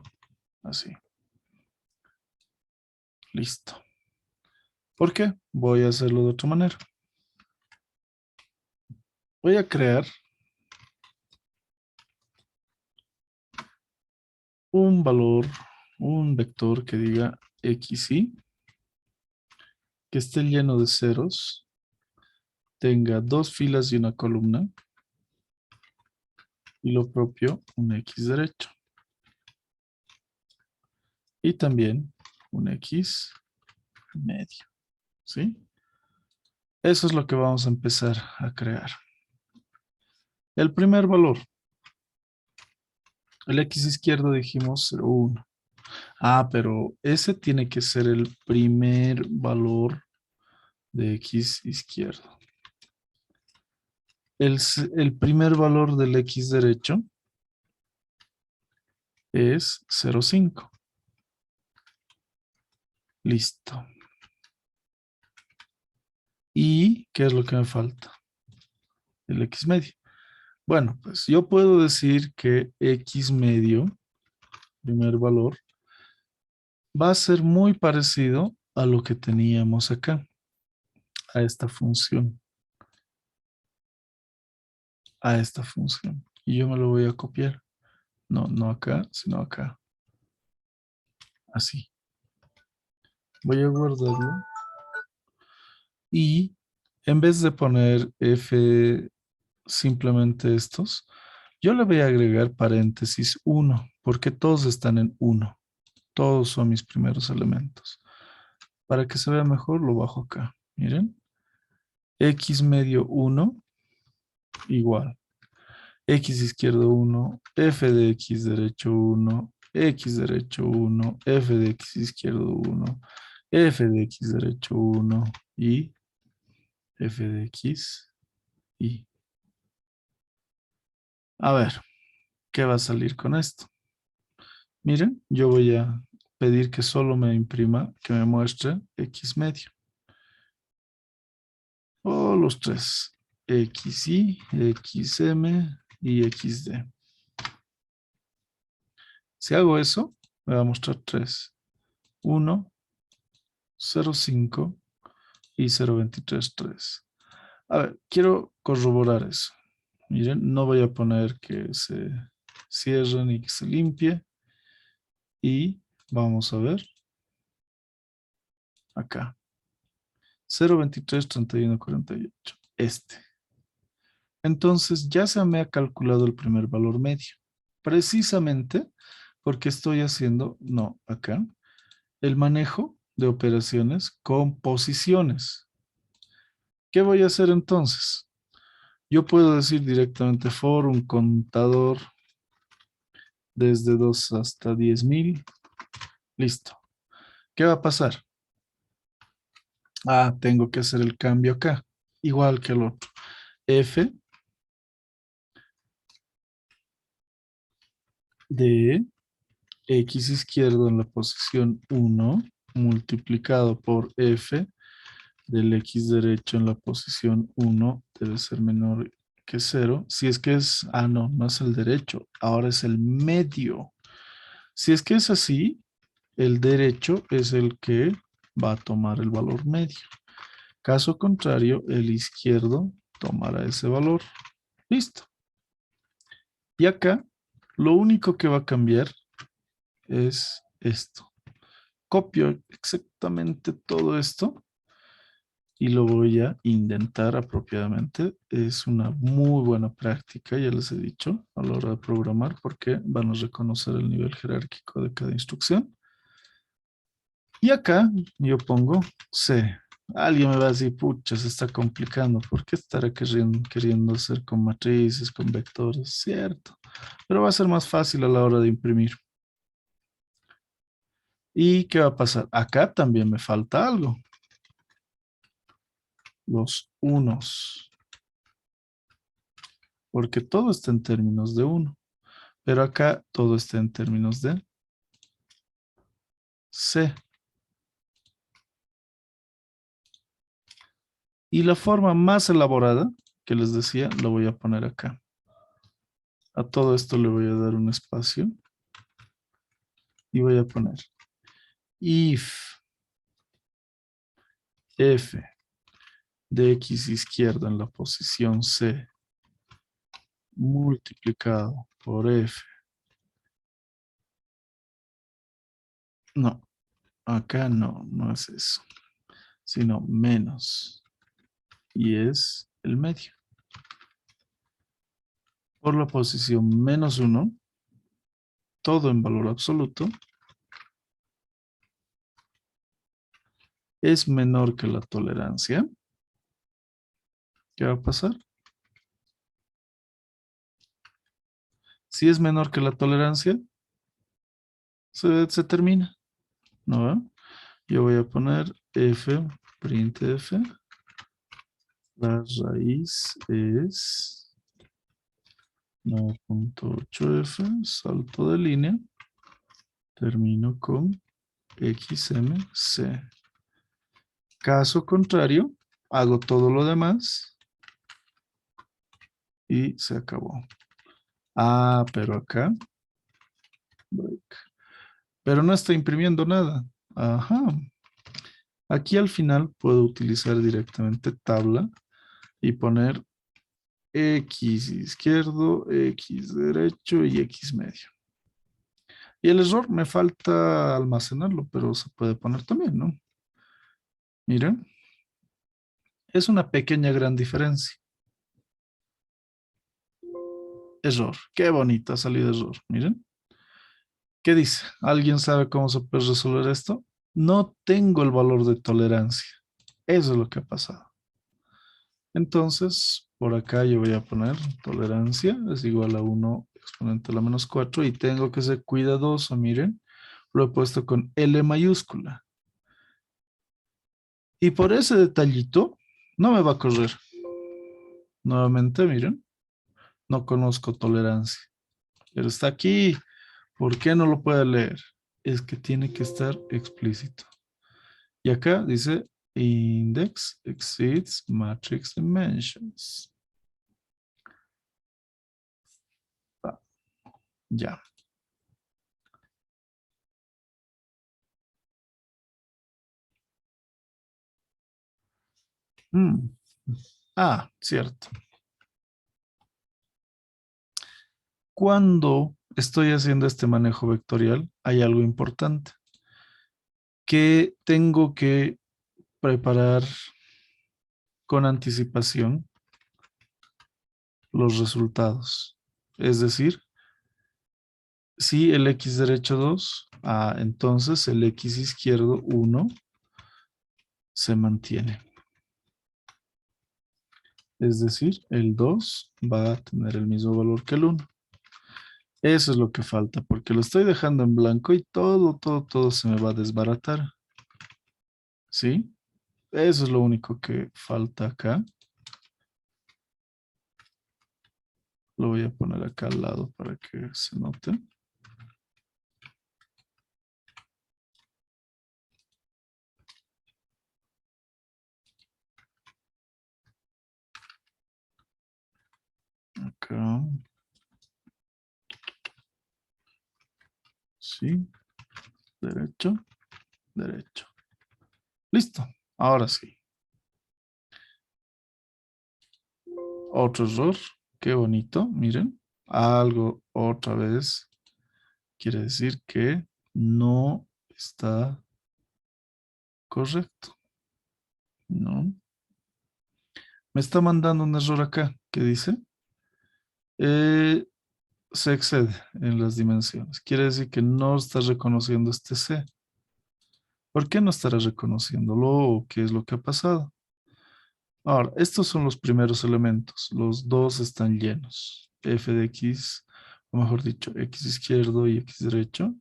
Así. Listo. ¿Por qué? Voy a hacerlo de otra manera. Voy a crear un valor, un vector que diga xy, que esté lleno de ceros, tenga 2 filas y una columna, y lo propio, un x derecho. Y también un x medio, ¿sí? Eso es lo que vamos a empezar a crear. El primer valor. El x izquierdo dijimos 0,1. Ah, pero ese tiene que ser el primer valor de x izquierdo. El primer valor del x derecho es 0,5. Listo. ¿Y qué es lo que me falta? El x medio. Bueno, pues yo puedo decir que x medio, primer valor, va a ser muy parecido a lo que teníamos acá, a esta función. A esta función. Y yo me lo voy a copiar. No, no acá, sino acá. Así. Voy a guardarlo. Y en vez de poner f simplemente estos, yo le voy a agregar paréntesis 1, porque todos están en 1. Todos son mis primeros elementos. Para que se vea mejor, lo bajo acá. Miren. X medio 1 igual. X izquierdo 1, f de x derecho 1, x derecho 1, f de x izquierdo 1, f de x derecho 1 y f de x y. A ver, ¿qué va a salir con esto? Miren, yo voy a pedir que solo me imprima, que me muestre x medio. O los tres. XY, XM y XD. Si hago eso, me va a mostrar 3. 1, 0,5 y 0,23, 3. A ver, quiero corroborar eso. Miren, no voy a poner que se cierre ni que se limpie. Y vamos a ver. Acá. 0,23, 31, 48. Este. Entonces ya se me ha calculado el primer valor medio. Precisamente porque estoy haciendo, no, acá, el manejo de operaciones con posiciones. ¿Qué voy a hacer entonces? Yo puedo decir directamente for un contador desde 2 hasta 10,000. Listo. ¿Qué va a pasar? Ah, tengo que hacer el cambio acá, igual que el otro. F de x izquierdo en la posición 1 multiplicado por f del x derecho en la posición 1 debe ser menor que 0. Si es que es, no, no es el derecho, ahora es el medio. Si es que es así, el derecho es el que va a tomar el valor medio. Caso contrario, el izquierdo tomará ese valor. Listo. Y acá, lo único que va a cambiar es esto. Copio exactamente todo esto y lo voy a indentar apropiadamente. Es una muy buena práctica, ya les he dicho, a la hora de programar, porque van a reconocer el nivel jerárquico de cada instrucción. Y acá yo pongo C. Alguien me va a decir, pucha, se está complicando. ¿Por qué estará queriendo hacer con matrices, con vectores? Cierto. Pero va a ser más fácil a la hora de imprimir. ¿Y qué va a pasar? Acá también me falta algo. Los unos. Porque todo está en términos de 1. Pero acá todo está en términos de C. Y la forma más elaborada, que les decía, lo voy a poner acá. A todo esto le voy a dar un espacio. Y voy a poner if f de x izquierda en la posición C multiplicado por f. No, acá no, no es eso, sino menos. Y es el medio. Por la posición menos 1, todo en valor absoluto, es menor que la tolerancia. ¿Qué va a pasar? Si es menor que la tolerancia, se termina, ¿no? Yo voy a poner f, printf, la raíz es 9.8f, salto de línea, termino con xmc. Caso contrario, hago todo lo demás y se acabó. Ah, pero acá, break. Pero no está imprimiendo nada. Ajá. Aquí al final puedo utilizar directamente tabla y poner X izquierdo, X derecho y X medio. Y el error me falta almacenarlo, pero se puede poner también, ¿no? Miren. Es una pequeña gran diferencia. Error. Qué bonito ha salido error. Miren. ¿Qué dice? ¿Alguien sabe cómo se puede resolver esto? No tengo el valor de tolerancia. Eso es lo que ha pasado. Entonces, por acá yo voy a poner tolerancia es igual a 1 exponente a la menos 4 y tengo que ser cuidadoso, miren, lo he puesto con L mayúscula. Y por ese detallito no me va a correr. Nuevamente, miren, no conozco tolerancia. Pero está aquí. ¿Por qué no lo puede leer? Es que tiene que estar explícito. Y acá dice index exceeds matrix dimensions. Ah, ya. Mm. Ah, cierto. Cuando estoy haciendo este manejo vectorial, hay algo importante que tengo que preparar con anticipación los resultados. Es decir, si el x derecho 2, entonces el x izquierdo 1 se mantiene. Es decir, el 2 va a tener el mismo valor que el 1. Eso es lo que falta, porque lo estoy dejando en blanco y todo se me va a desbaratar. ¿Sí? Eso es lo único que falta acá. Lo voy a poner acá al lado para que se note. Acá. Sí. Derecho. Derecho. Listo. Ahora sí. Otro error. Qué bonito. Miren. Algo otra vez. Quiere decir que no está correcto. No. Me está mandando un error acá. ¿Qué dice? Eh, se excede en las dimensiones. Quiere decir que no está reconociendo este C. ¿Por qué no estará reconociéndolo o qué es lo que ha pasado? Ahora, estos son los primeros elementos. Los dos están llenos. F de X, o mejor dicho, X izquierdo y X derecho.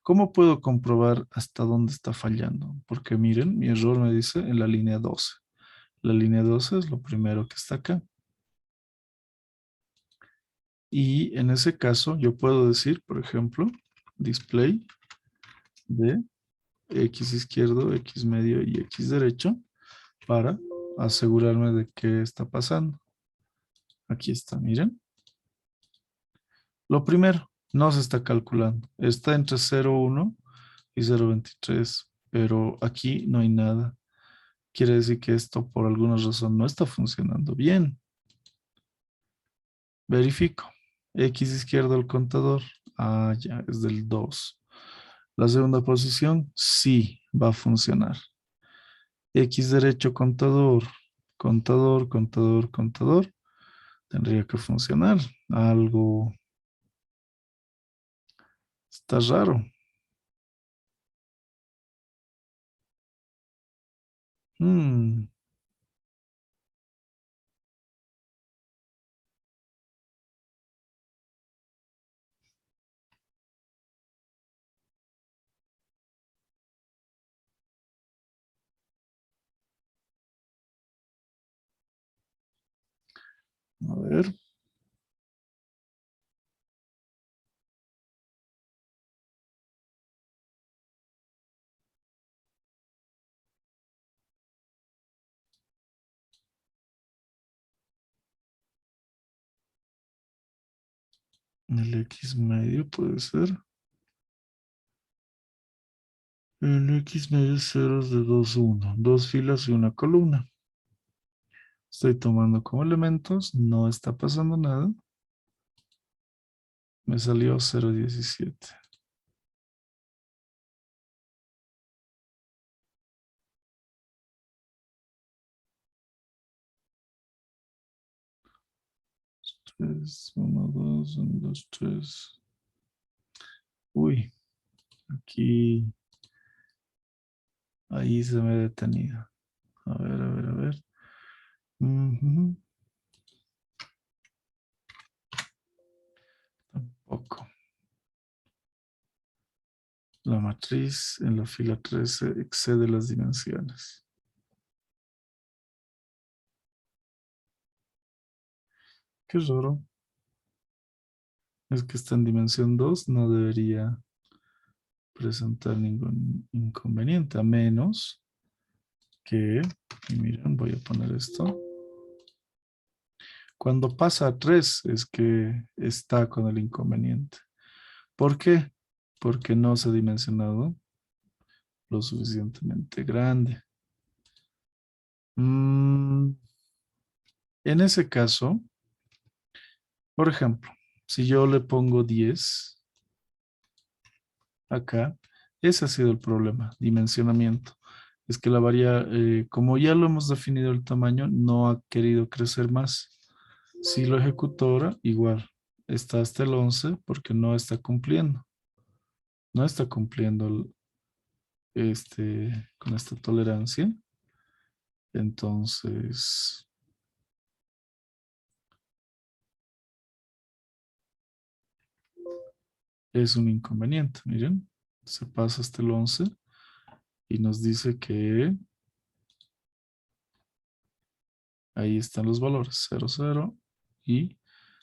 ¿Cómo puedo comprobar hasta dónde está fallando? Porque miren, mi error me dice en la línea 12. La línea 12 es lo primero que está acá. Y en ese caso yo puedo decir, por ejemplo, display de X izquierdo, X medio y X derecho para asegurarme de qué está pasando. Aquí está, miren. Lo primero, no se está calculando. Está entre 0,1 y 0,23, pero aquí no hay nada. Quiere decir que esto por alguna razón no está funcionando bien. Verifico. X izquierdo al contador. Ya, es del 2. La segunda posición, sí, va a funcionar. X derecho contador, contador, contador, contador. Tendría que funcionar. Algo está raro. Hmm, a ver. El X medio puede ser. El X medio es ceros de 2, 1. Dos filas y una columna. Estoy tomando como elementos. No está pasando nada. Me salió 0,17. Tres, 1, 2, 1, 2, 3. Uy, aquí, ahí se me ha detenido. A ver, a ver, a ver. Ujú. Tampoco. La matriz en la fila 13 excede las dimensiones. Qué raro. Es que está en dimensión 2, no debería presentar ningún inconveniente, a menos que, y miren, voy a poner esto. Cuando pasa a 3 es que está con el inconveniente. ¿Por qué? Porque no se ha dimensionado lo suficientemente grande. Mm, en ese caso, por ejemplo, si yo le pongo 10 acá, ese ha sido el problema, dimensionamiento. Es que como ya lo hemos definido el tamaño, no ha querido crecer más. Si lo ejecuto ahora, igual, está hasta el 11 porque no está cumpliendo. No está cumpliendo con esta tolerancia. Entonces, es un inconveniente. Miren, se pasa hasta el 11 y nos dice que ahí están los valores, 0, 0, y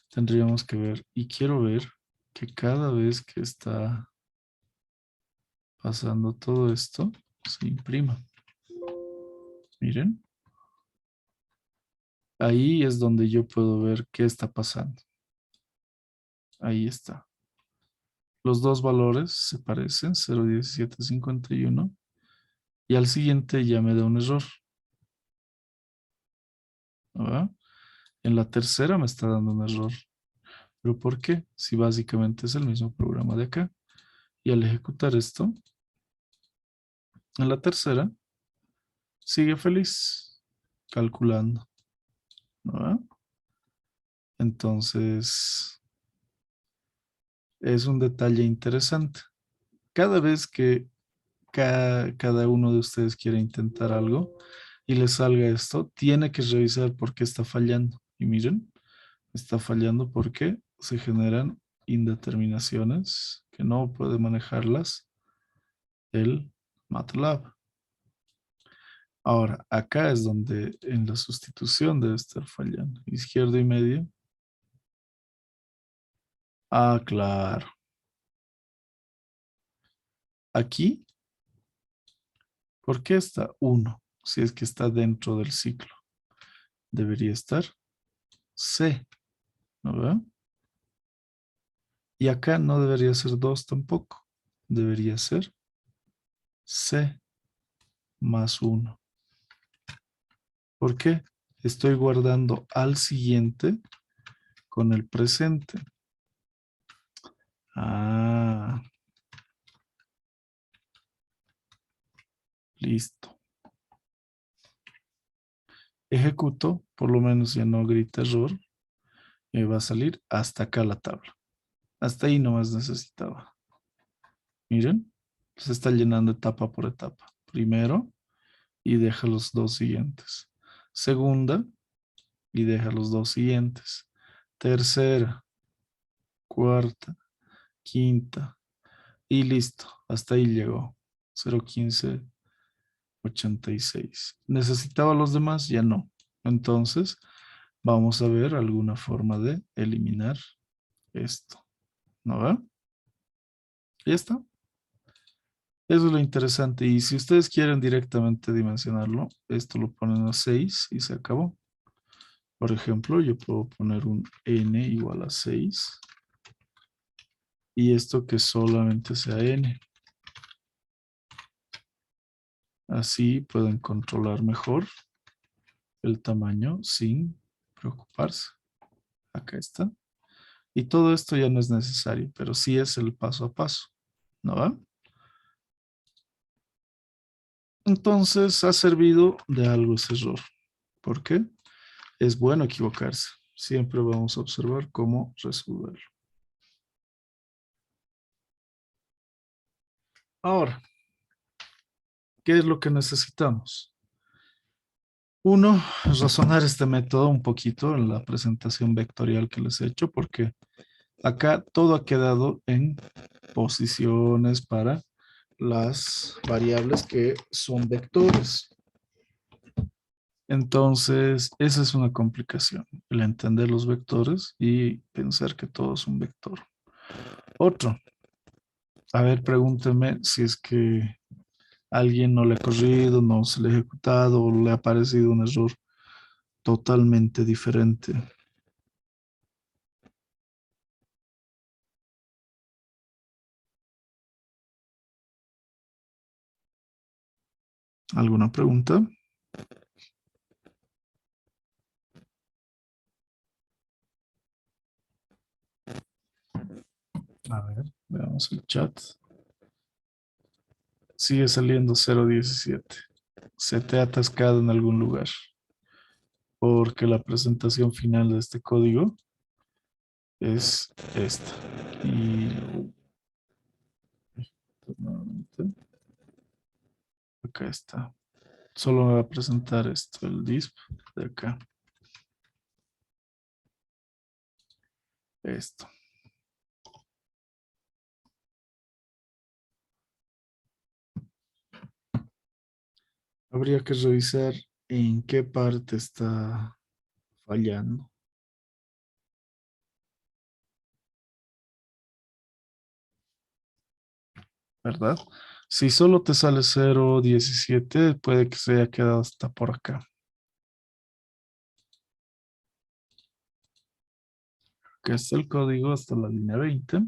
tendríamos que ver, y quiero ver que cada vez que está pasando todo esto, se imprima. Miren, ahí es donde yo puedo ver qué está pasando. Ahí está. Los dos valores se parecen, 0,1751, y al siguiente ya me da un error. ¿Verdad? En la tercera me está dando un error. ¿Pero por qué? Si básicamente es el mismo programa de acá. Y al ejecutar esto, en la tercera, sigue feliz, calculando. ¿Verdad? Entonces, es un detalle interesante. Cada vez que cada uno de ustedes quiere intentar algo y le salga esto, tiene que revisar por qué está fallando. Y miren, está fallando porque se generan indeterminaciones que no puede manejarlas el MATLAB. Ahora, acá es donde en la sustitución debe estar fallando. Izquierdo y medio. Ah, claro. Aquí, ¿por qué está 1? Si es que está dentro del ciclo. Debería estar C, ¿no ve? Y acá no debería ser 2 tampoco. Debería ser C más 1. ¿Por qué? Estoy guardando al siguiente con el presente. Ah, listo. Ejecuto, por lo menos ya no grita error. Me va a salir hasta acá la tabla. Hasta ahí nomás necesitaba. Miren, se está llenando etapa por etapa. Primero, y deja los dos siguientes. Segunda, y deja los dos siguientes. Tercera, cuarta, quinta, y listo. Hasta ahí llegó. 0,1586. ¿Necesitaba los demás? Ya no. Entonces, vamos a ver alguna forma de eliminar esto. ¿No ve? Ya está. Eso es lo interesante. Y si ustedes quieren directamente dimensionarlo, esto lo ponen a 6 y se acabó. Por ejemplo, yo puedo poner un n igual a 6 y esto que solamente sea n. Así pueden controlar mejor el tamaño sin preocuparse. Acá está. Y todo esto ya no es necesario, pero sí es el paso a paso. ¿No va? Entonces ha servido de algo ese error. ¿Por qué? Es bueno equivocarse. Siempre vamos a observar cómo resolverlo. Ahora, ¿qué es lo que necesitamos? Uno, razonar este método un poquito en la presentación vectorial que les he hecho, porque acá todo ha quedado en posiciones para las variables que son vectores. Entonces, esa es una complicación, el entender los vectores y pensar que todo es un vector. Otro, a ver, pregúnteme si es que alguien no le ha corrido, no se le ha ejecutado o le ha parecido un error totalmente diferente. ¿Alguna pregunta? A ver, veamos el chat. Sigue saliendo 017. Se te ha atascado en algún lugar porque la presentación final de este código es esta. Y nuevamente, acá está. Solo me va a presentar esto, el disp de acá. Esto. Habría que revisar en qué parte está fallando, ¿verdad? Si solo te sale 0.17, puede que se haya quedado hasta por acá. Acá está el código hasta la línea 20.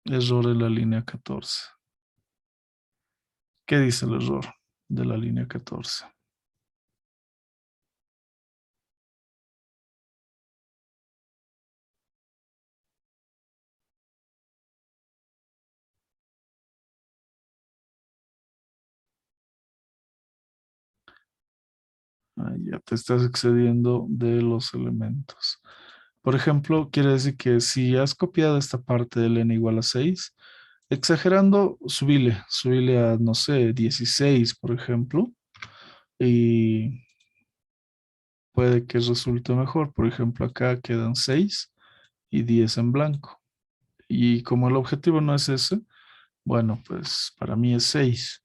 Error en la línea 14. ¿Qué dice el error de la línea 14? Ah, ya te estás excediendo de los elementos. Por ejemplo, quiere decir que si has copiado esta parte del n igual a 6, exagerando, subile a, no sé, 16, por ejemplo, y puede que resulte mejor. Por ejemplo, acá quedan 6 y 10 en blanco. Y como el objetivo no es ese, bueno, pues para mí es 6.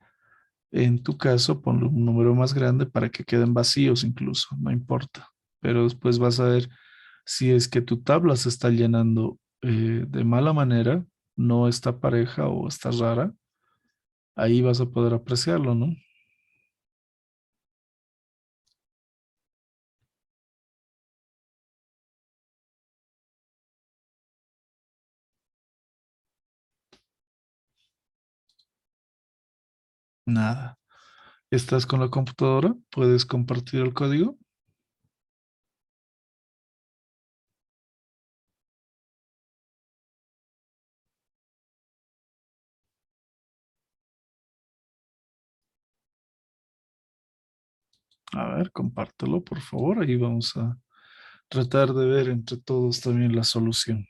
En tu caso, ponle un número más grande para que queden vacíos incluso, no importa. Pero después vas a ver si es que tu tabla se está llenando de mala manera, no está pareja o está rara, ahí vas a poder apreciarlo, ¿no? Nada. ¿Estás con la computadora? ¿Puedes compartir el código? A ver, compártelo, por favor. Ahí vamos a tratar de ver entre todos también la solución.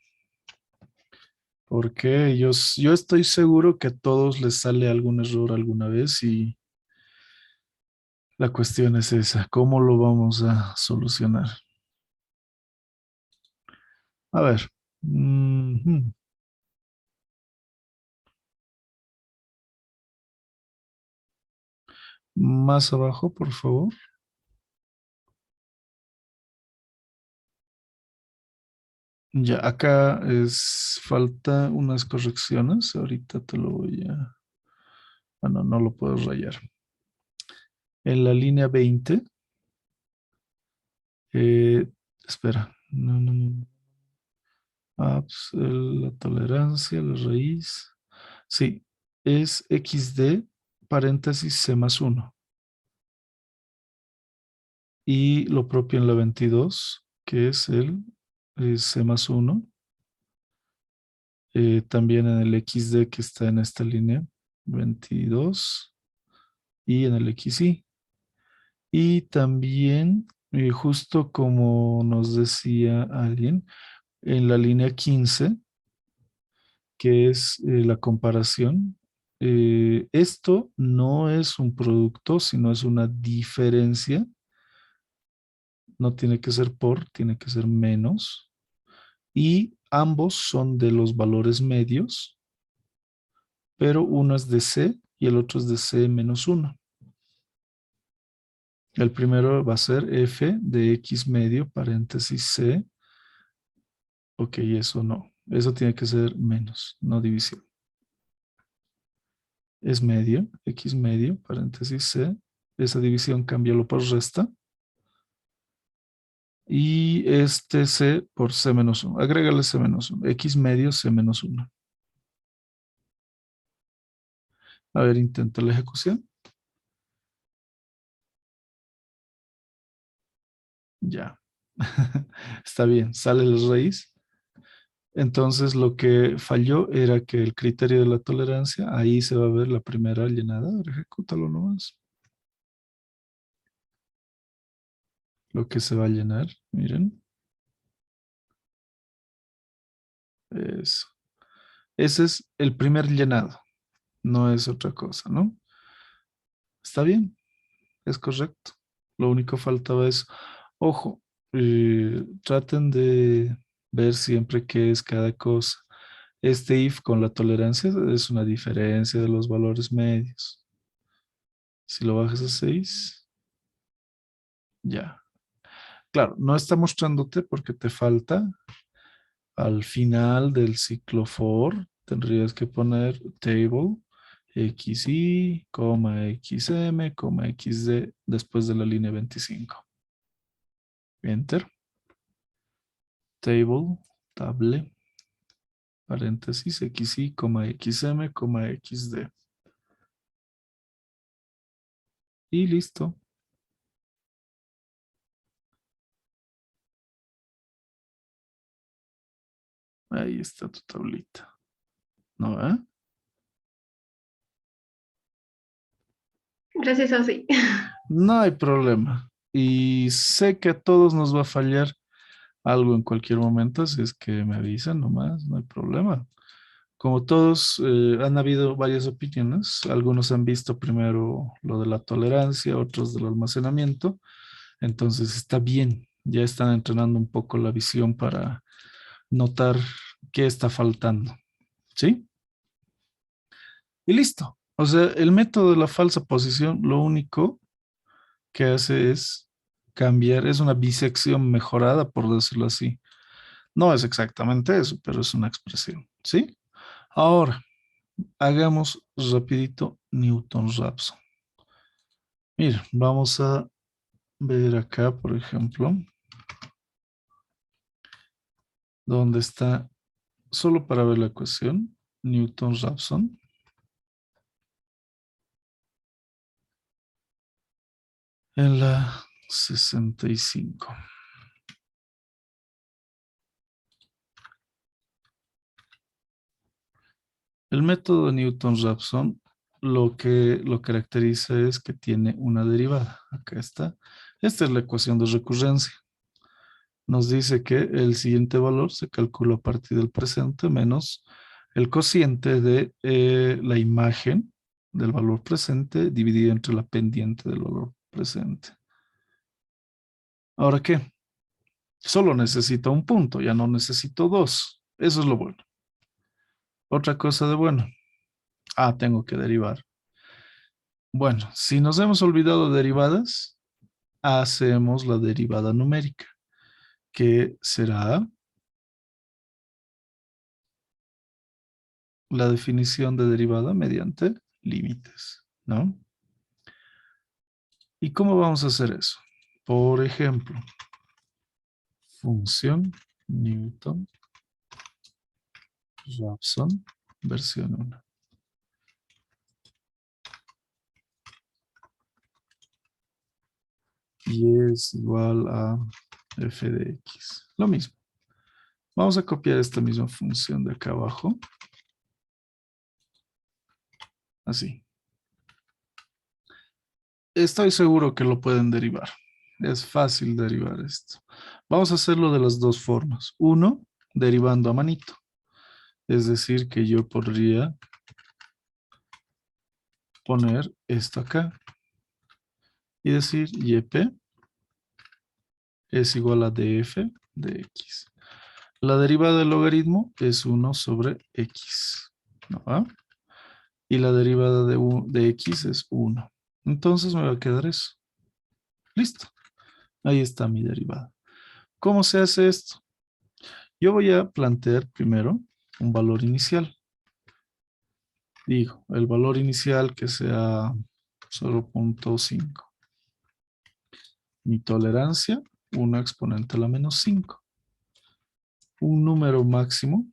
Porque yo estoy seguro que a todos les sale algún error alguna vez y la cuestión es esa, ¿cómo lo vamos a solucionar? A ver, más abajo, por favor. Ya, acá falta unas correcciones. Ahorita te lo voy a... Ah, no, no lo puedo rayar. En la línea 20, eh, espera, no, no, no. Ah, pues, la tolerancia, la raíz. Sí, es XD paréntesis C más uno. Y lo propio en la 22, que es el C más uno. También en el XD que está en esta línea, 22. Y en el XY. Y también, justo como nos decía alguien, en la línea 15 que es la comparación. Esto no es un producto, sino es una diferencia. No tiene que ser por, tiene que ser menos. Y ambos son de los valores medios, pero uno es de C y el otro es de C menos 1. El primero va a ser f de x medio, paréntesis C. Ok, eso no. Eso tiene que ser menos, no división. Es medio, x medio, paréntesis C. Esa división cámbialo por resta. Y este C por C menos 1. Agrégale C menos 1. X medio, C menos 1. A ver, intenta la ejecución. Ya. Está bien, sale la raíz. Entonces lo que falló era que el criterio de la tolerancia, ahí se va a ver la primera llenada. A ver, ejecútalo nomás. Lo que se va a llenar, miren. Eso. Ese es el primer llenado, no es otra cosa, ¿no? Está bien, es correcto. Lo único que faltaba es, ojo, traten de ver siempre qué es cada cosa. Este if con la tolerancia es una diferencia de los valores medios. Si lo bajas a 6, ya. Claro, no está mostrándote porque te falta al final del ciclo for, tendrías que poner table xy, xm, xd después de la línea 25. Enter. Table, table, paréntesis, xy, xm, xd. Y listo. Ahí está tu tablita. ¿No? Gracias, Sofi. No hay problema. Y sé que a todos nos va a fallar algo en cualquier momento, así es que me avisan nomás, no hay problema. Como todos, han habido varias opiniones. Algunos han visto primero lo de la tolerancia, otros del almacenamiento. Entonces está bien, ya están entrenando un poco la visión para notar qué está faltando. ¿Sí? Y listo. O sea, el método de la falsa posición, lo único que hace es cambiar, es una bisección mejorada, por decirlo así. No es exactamente eso, pero es una expresión. ¿Sí? Ahora, hagamos rapidito Newton-Raphson. Mira, vamos a ver acá, por ejemplo, donde está, solo para ver la ecuación, Newton-Raphson. En la 65. El método de Newton-Raphson lo que lo caracteriza es que tiene una derivada. Acá está. Esta es la ecuación de recurrencia. Nos dice que el siguiente valor se calcula a partir del presente menos el cociente de la imagen del valor presente dividido entre la pendiente del valor presente. ¿Ahora qué? Solo necesito un punto, ya no necesito dos. Eso es lo bueno. Otra cosa de bueno. Tengo que derivar. Bueno, si nos hemos olvidado de derivadas, hacemos la derivada numérica, que será la definición de derivada mediante límites, ¿no? ¿Y cómo vamos a hacer eso? Por ejemplo, función Newton-Raphson, versión 1. Y es igual a f de x. Lo mismo. Vamos a copiar esta misma función de acá abajo. Así. Estoy seguro que lo pueden derivar. Es fácil derivar esto. Vamos a hacerlo de las dos formas. Uno, derivando a manito. Es decir, que yo podría poner esto acá y decir YP es igual a DF de X. La derivada del logaritmo es 1 sobre X. ¿No va? Y la derivada de X es 1. Entonces me va a quedar eso. Listo. Ahí está mi derivada. ¿Cómo se hace esto? Yo voy a plantear primero un valor inicial. Digo, el valor inicial que sea 0.5. Mi tolerancia, 1 exponente a la menos 5. Un número máximo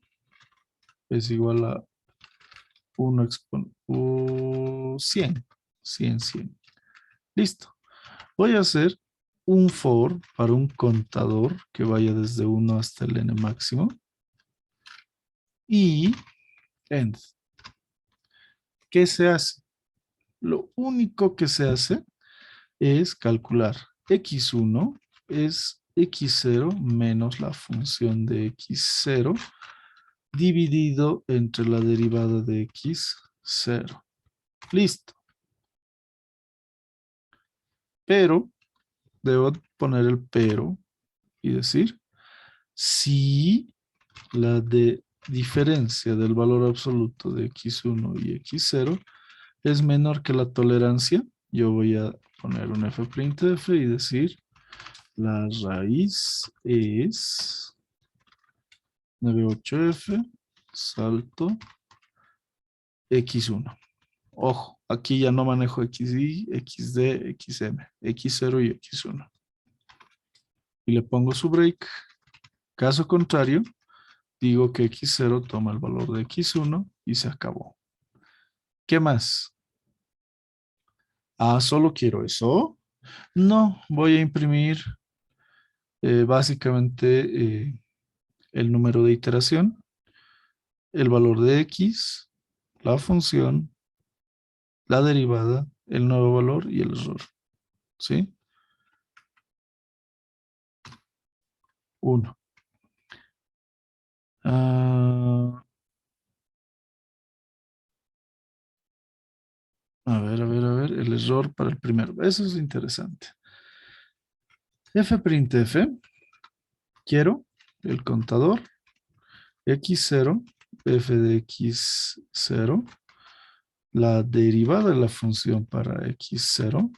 es igual a 1 exponente 100. 100, 100. Listo. Voy a hacer un for para un contador que vaya desde 1 hasta el n máximo. Y end. ¿Qué se hace? Lo único que se hace es calcular x1 es x0 menos la función de x0 dividido entre la derivada de x0. Listo. Pero, debo poner el pero y decir, si la diferencia del valor absoluto de x1 y x0 es menor que la tolerancia, yo voy a poner un f'printf y decir, la raíz es 98f salto x1. Ojo, aquí ya no manejo xy, xd, xm, x0 y x1. Y le pongo su break. Caso contrario, digo que x0 toma el valor de x1 y se acabó. ¿Qué más? Ah, ¿solo quiero eso? No, voy a imprimir básicamente el número de iteración, el valor de x, la función, la derivada, el nuevo valor y el error. ¿Sí? 1. A ver, el error para el primero. Eso es interesante. F'printf, quiero el contador x0, f de x0, la derivada de la función para x0,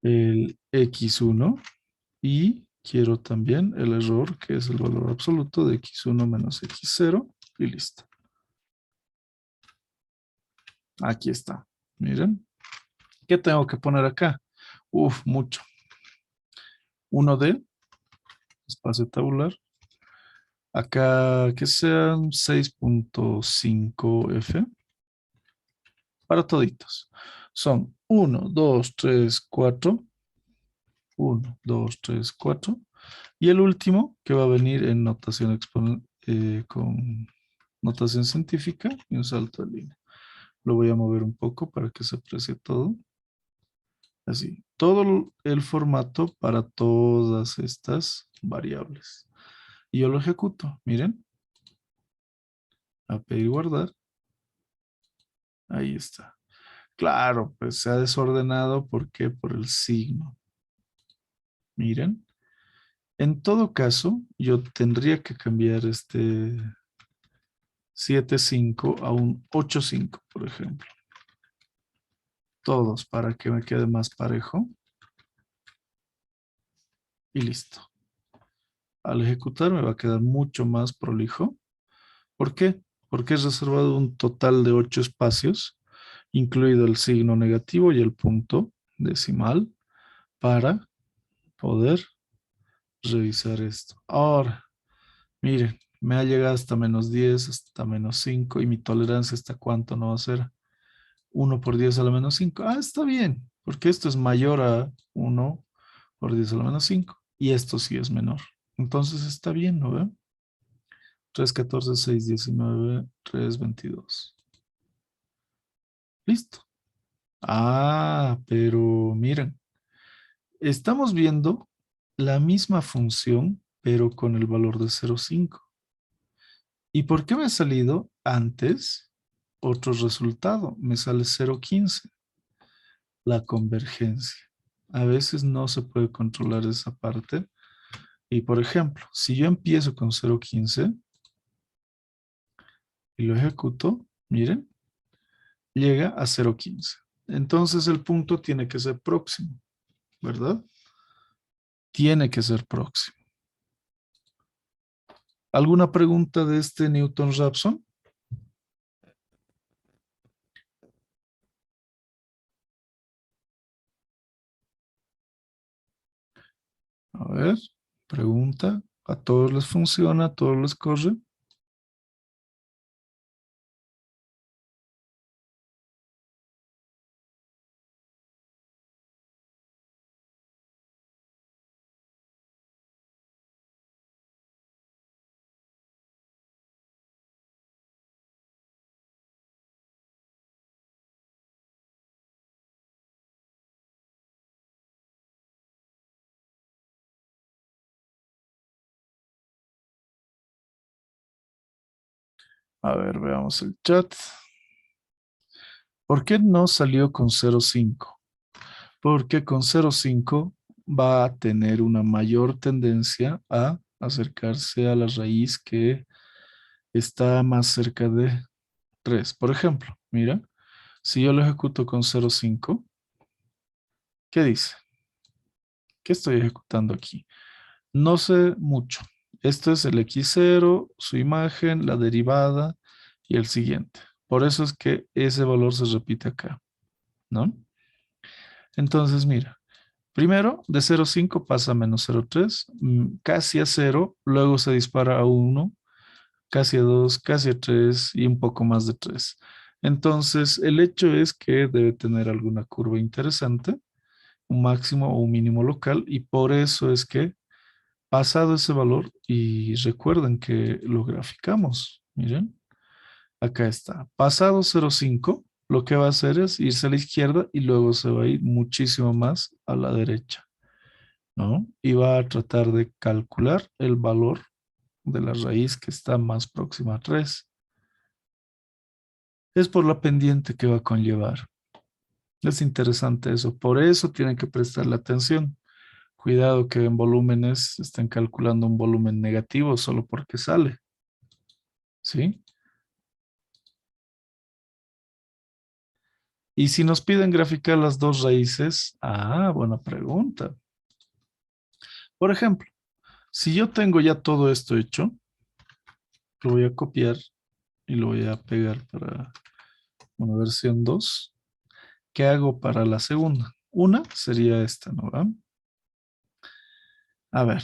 el x1 y quiero también el error que es el valor absoluto de x1 menos x0 y listo. Aquí está. Miren. ¿Qué tengo que poner acá? Uf, mucho. 1D, espacio tabular. Acá que sean 6.5F para toditos. Son 1, 2, 3, 4. 1, 2, 3, 4. Y el último que va a venir en notación con notación científica y un salto de línea. Lo voy a mover un poco para que se aprecie todo. Así. Todo el formato para todas estas variables. Y yo lo ejecuto. Miren. A pedir guardar. Ahí está. Claro, pues se ha desordenado. ¿Por qué? Por el signo. Miren. En todo caso, yo tendría que cambiar este 7.5 a un 8.5, por ejemplo. Todos para que me quede más parejo. Y listo. Al ejecutar me va a quedar mucho más prolijo. ¿Por qué? Porque es reservado un total de 8 espacios, incluido el signo negativo y el punto decimal, para poder revisar esto. Ahora, miren, me ha llegado hasta -10, hasta -5 y mi tolerancia hasta cuánto no va a ser 1 por 10 a la -5. Ah, está bien, porque esto es mayor a 1 por 10 a la -5 y esto sí es menor. Entonces está bien, ¿no ven? 3, 14, 6, 19, 3, 22. Listo. Ah, pero miren, estamos viendo la misma función, pero con el valor de 0,5. ¿Y por qué me ha salido antes otro resultado? Me sale 0,15, la convergencia. A veces no se puede controlar esa parte. Y por ejemplo, si yo empiezo con 0,15 y lo ejecuto, miren, llega a 0,15. Entonces el punto tiene que ser próximo, ¿verdad? Tiene que ser próximo. ¿Alguna pregunta de este Newton-Raphson? A ver, pregunta. ¿A todos les funciona? ¿A todos les corre? A ver, veamos el chat. ¿Por qué no salió con 0,5? Porque con 0,5 va a tener una mayor tendencia a acercarse a la raíz que está más cerca de 3. Por ejemplo, mira, si yo lo ejecuto con 0,5, ¿qué dice? ¿Qué estoy ejecutando aquí? No sé mucho. Esto es el x0, su imagen, la derivada y el siguiente. Por eso es que ese valor se repite acá, ¿no? Entonces, mira, primero de 0,5 pasa a menos 0,3, casi a 0, luego se dispara a 1, casi a 2, casi a 3 y un poco más de 3. Entonces, el hecho es que debe tener alguna curva interesante, un máximo o un mínimo local, y por eso es que pasado ese valor, y recuerden que lo graficamos, miren, acá está, pasado 0,5, lo que va a hacer es irse a la izquierda y luego se va a ir muchísimo más a la derecha, ¿no? Y va a tratar de calcular el valor de la raíz que está más próxima a 3. Es por la pendiente que va a conllevar. Es interesante eso, por eso tienen que prestarle atención. Cuidado que en volúmenes estén calculando un volumen negativo solo porque sale, ¿sí? Y si nos piden graficar las dos raíces, buena pregunta. Por ejemplo, si yo tengo ya todo esto hecho, lo voy a copiar y lo voy a pegar para una versión 2. ¿Qué hago para la segunda? Una sería esta, ¿no? ¿Va? A ver,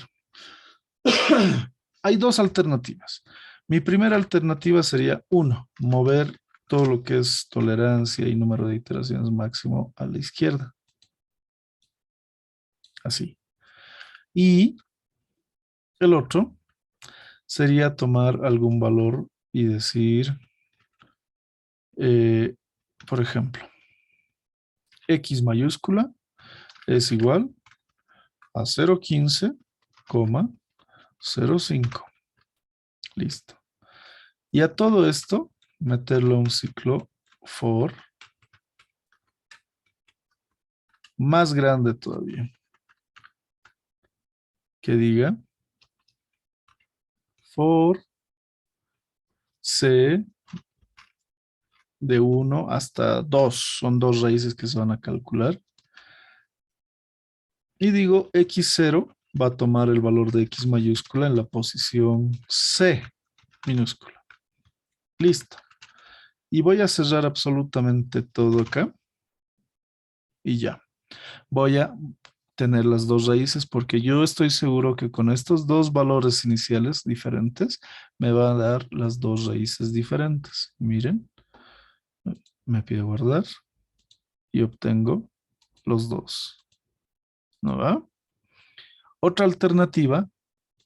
hay dos alternativas. Mi primera alternativa sería, uno, mover todo lo que es tolerancia y número de iteraciones máximo a la izquierda. Así. Y el otro sería tomar algún valor y decir, eh, por ejemplo, X mayúscula es igual a 0,15,05. Listo. Y a todo esto, meterlo a un ciclo for más grande todavía. Que diga for c de 1 hasta 2. Son dos raíces que se van a calcular. Y digo x0 va a tomar el valor de x mayúscula en la posición c minúscula. Listo. Y voy a cerrar absolutamente todo acá. Y ya. Voy a tener las dos raíces porque yo estoy seguro que con estos dos valores iniciales diferentes me va a dar las dos raíces diferentes. Miren, me pide guardar y obtengo los dos. ¿No va? Otra alternativa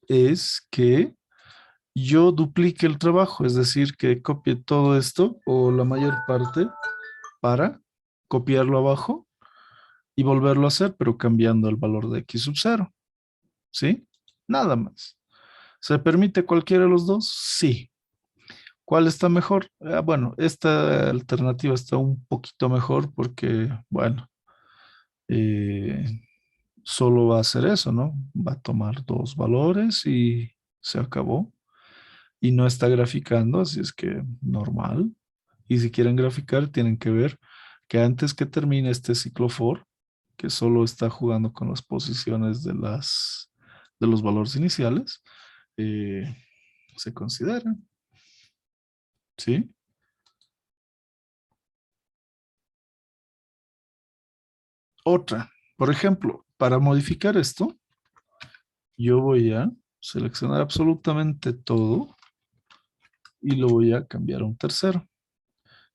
es que yo duplique el trabajo, es decir, que copie todo esto o la mayor parte para copiarlo abajo y volverlo a hacer, pero cambiando el valor de x sub 0. ¿Sí? Nada más. ¿Se permite cualquiera de los dos? Sí. ¿Cuál está mejor? Bueno, esta alternativa está un poquito mejor porque, bueno, eh, solo va a hacer eso, ¿no? Va a tomar dos valores y se acabó. Y no está graficando, así es que normal. Y si quieren graficar, tienen que ver que antes que termine este ciclo for, que solo está jugando con las posiciones de los valores iniciales, eh, se consideran, ¿sí? Otra, por ejemplo, para modificar esto, yo voy a seleccionar absolutamente todo y lo voy a cambiar a un tercero.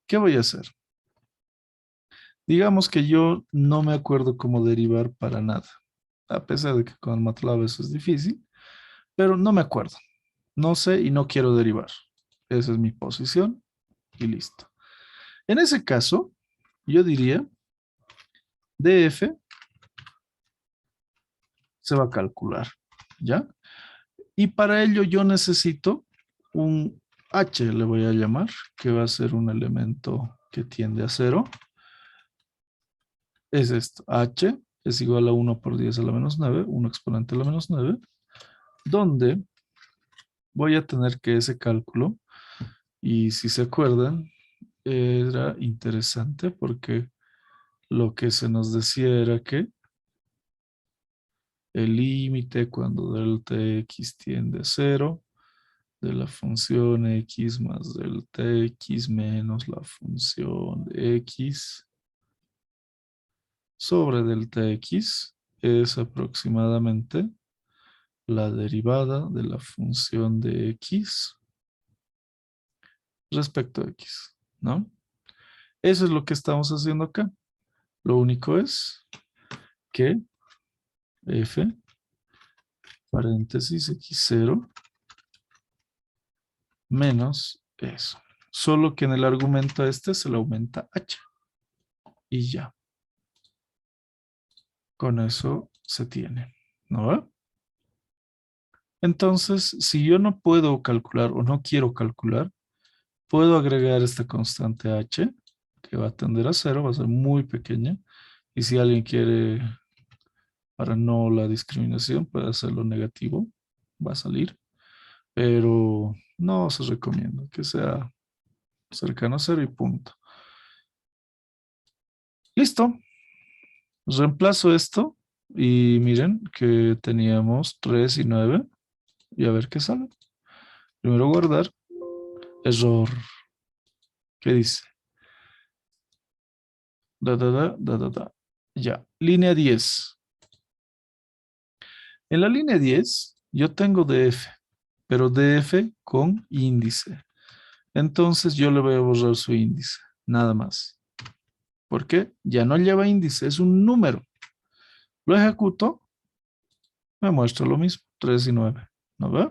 ¿Qué voy a hacer? Digamos que yo no me acuerdo cómo derivar para nada, a pesar de que con el MATLAB eso es difícil, pero no me acuerdo. No sé y no quiero derivar. Esa es mi posición y listo. En ese caso, yo diría df se va a calcular, ¿ya? Y para ello yo necesito un h, le voy a llamar, que va a ser un elemento que tiende a 0. Es esto, h es igual a 1 por 10 a la menos 9, 1 exponente a la menos 9, donde voy a tener que ese cálculo, y si se acuerdan, era interesante porque lo que se nos decía era que el límite cuando delta x tiende a 0 de la función x más delta x menos la función de x sobre delta x es aproximadamente la derivada de la función de x respecto a x, ¿no? Eso es lo que estamos haciendo acá. Lo único es que f paréntesis x0 menos eso. Solo que en el argumento a este se le aumenta h. Y ya. Con eso se tiene. ¿No va? Entonces, si yo no puedo calcular o no quiero calcular, puedo agregar esta constante h, que va a tender a 0, va a ser muy pequeña. Y si alguien quiere, para no la discriminación, puede hacerlo negativo, va a salir. Pero no se recomienda que sea cercano a 0 y punto. Listo. Reemplazo esto y miren que teníamos 3 y 9 y a ver qué sale. Primero guardar. Error. ¿Qué dice? Da. Ya. Línea 10. En la línea 10 yo tengo DF, pero DF con índice. Entonces yo le voy a borrar su índice. Nada más. ¿Por qué? Ya no lleva índice, es un número. Lo ejecuto, me muestra lo mismo, 3 y 9. ¿No ve?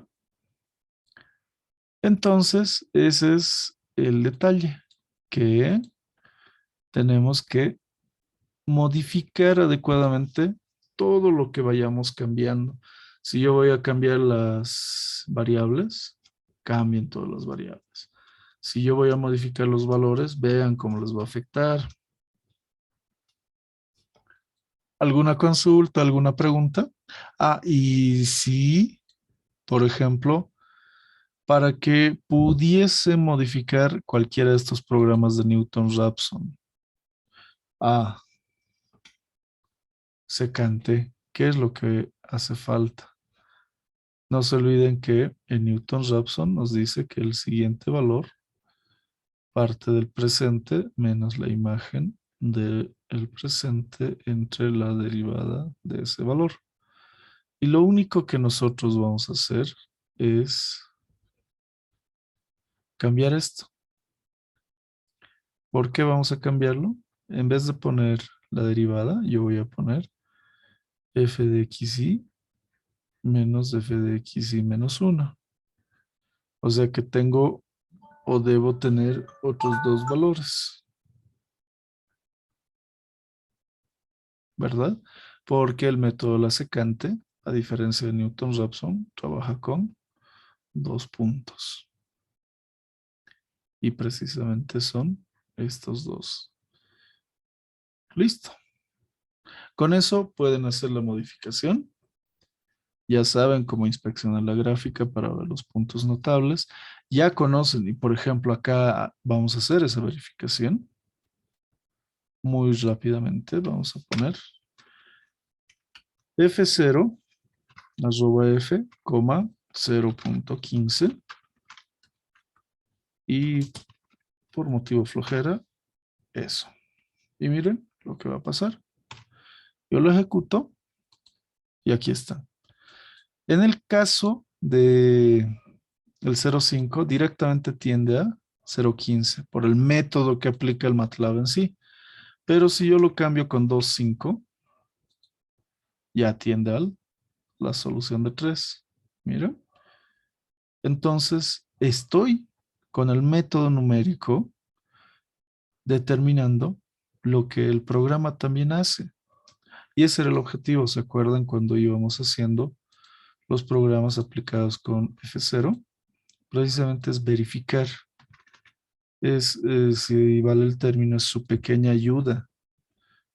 Entonces, ese es el detalle, que tenemos que modificar adecuadamente todo lo que vayamos cambiando. Si yo voy a cambiar las variables, cambien todas las variables. Si yo voy a modificar los valores, vean cómo les va a afectar. ¿Alguna consulta, alguna pregunta? Y si, por ejemplo, para que pudiese modificar cualquiera de estos programas de Newton-Raphson. Secante, ¿qué es lo que hace falta? No se olviden que en Newton-Raphson nos dice que el siguiente valor parte del presente menos la imagen del presente entre la derivada de ese valor. Y lo único que nosotros vamos a hacer es cambiar esto. ¿Por qué vamos a cambiarlo? En vez de poner la derivada, yo voy a poner f de xy menos f de xy menos 1. O sea que tengo o debo tener otros dos valores, ¿verdad? Porque el método la secante, a diferencia de Newton-Raphson, trabaja con dos puntos. Y precisamente son estos dos. Listo. Con eso pueden hacer la modificación. Ya saben cómo inspeccionar la gráfica para ver los puntos notables. Ya conocen, y por ejemplo, acá vamos a hacer esa verificación. Muy rápidamente vamos a poner F0, arroba F, coma 0.15. Y por motivo flojera, eso. Y miren lo que va a pasar. Yo lo ejecuto y aquí está. En el caso de el 0.5 directamente tiende a 0.15 por el método que aplica el MATLAB en sí. Pero si yo lo cambio con 2.5, ya tiende a la solución de 3. Mira. Entonces, estoy con el método numérico determinando lo que el programa también hace. Y ese era el objetivo, ¿se acuerdan cuando íbamos haciendo los programas aplicados con F0? Precisamente es verificar, si vale el término, es su pequeña ayuda.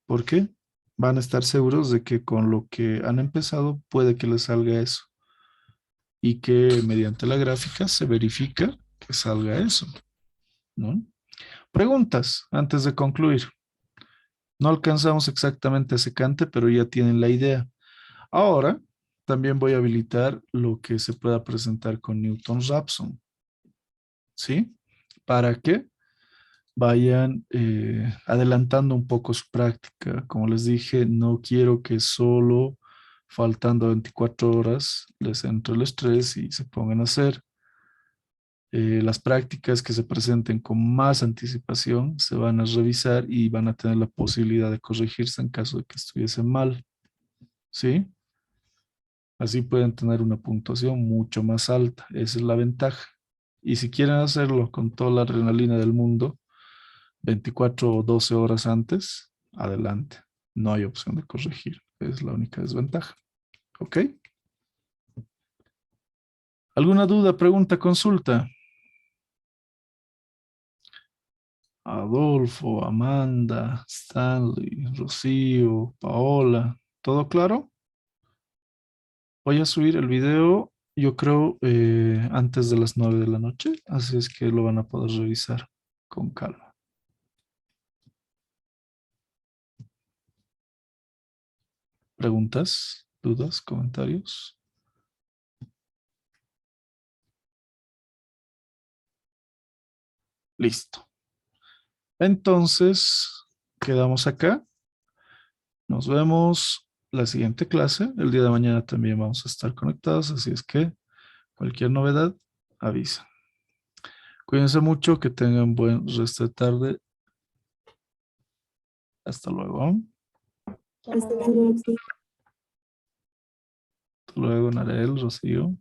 ¿Por qué? Van a estar seguros de que con lo que han empezado puede que les salga eso. Y que mediante la gráfica se verifica que salga eso, ¿no? Preguntas antes de concluir. No alcanzamos exactamente ese cante, pero ya tienen la idea. Ahora también voy a habilitar lo que se pueda presentar con Newton-Raphson, ¿sí? Para que vayan adelantando un poco su práctica. Como les dije, no quiero que solo faltando 24 horas les entre el estrés y se pongan a hacer. Las prácticas que se presenten con más anticipación se van a revisar y van a tener la posibilidad de corregirse en caso de que estuviesen mal, ¿sí? Así pueden tener una puntuación mucho más alta. Esa es la ventaja. Y si quieren hacerlo con toda la adrenalina del mundo, 24 o 12 horas antes, adelante. No hay opción de corregir. Es la única desventaja. ¿Ok? ¿Alguna duda, pregunta, consulta? Adolfo, Amanda, Stanley, Rocío, Paola, ¿todo claro? Voy a subir el video, yo creo, antes de las 9 de la noche, así es que lo van a poder revisar con calma. ¿Preguntas, dudas, comentarios? Listo. Entonces, quedamos acá. Nos vemos la siguiente clase. El día de mañana también vamos a estar conectados, así es que cualquier novedad, avisa. Cuídense mucho, que tengan buen resto de tarde. Hasta luego. Hasta luego. Hasta luego, Narel, Rocío.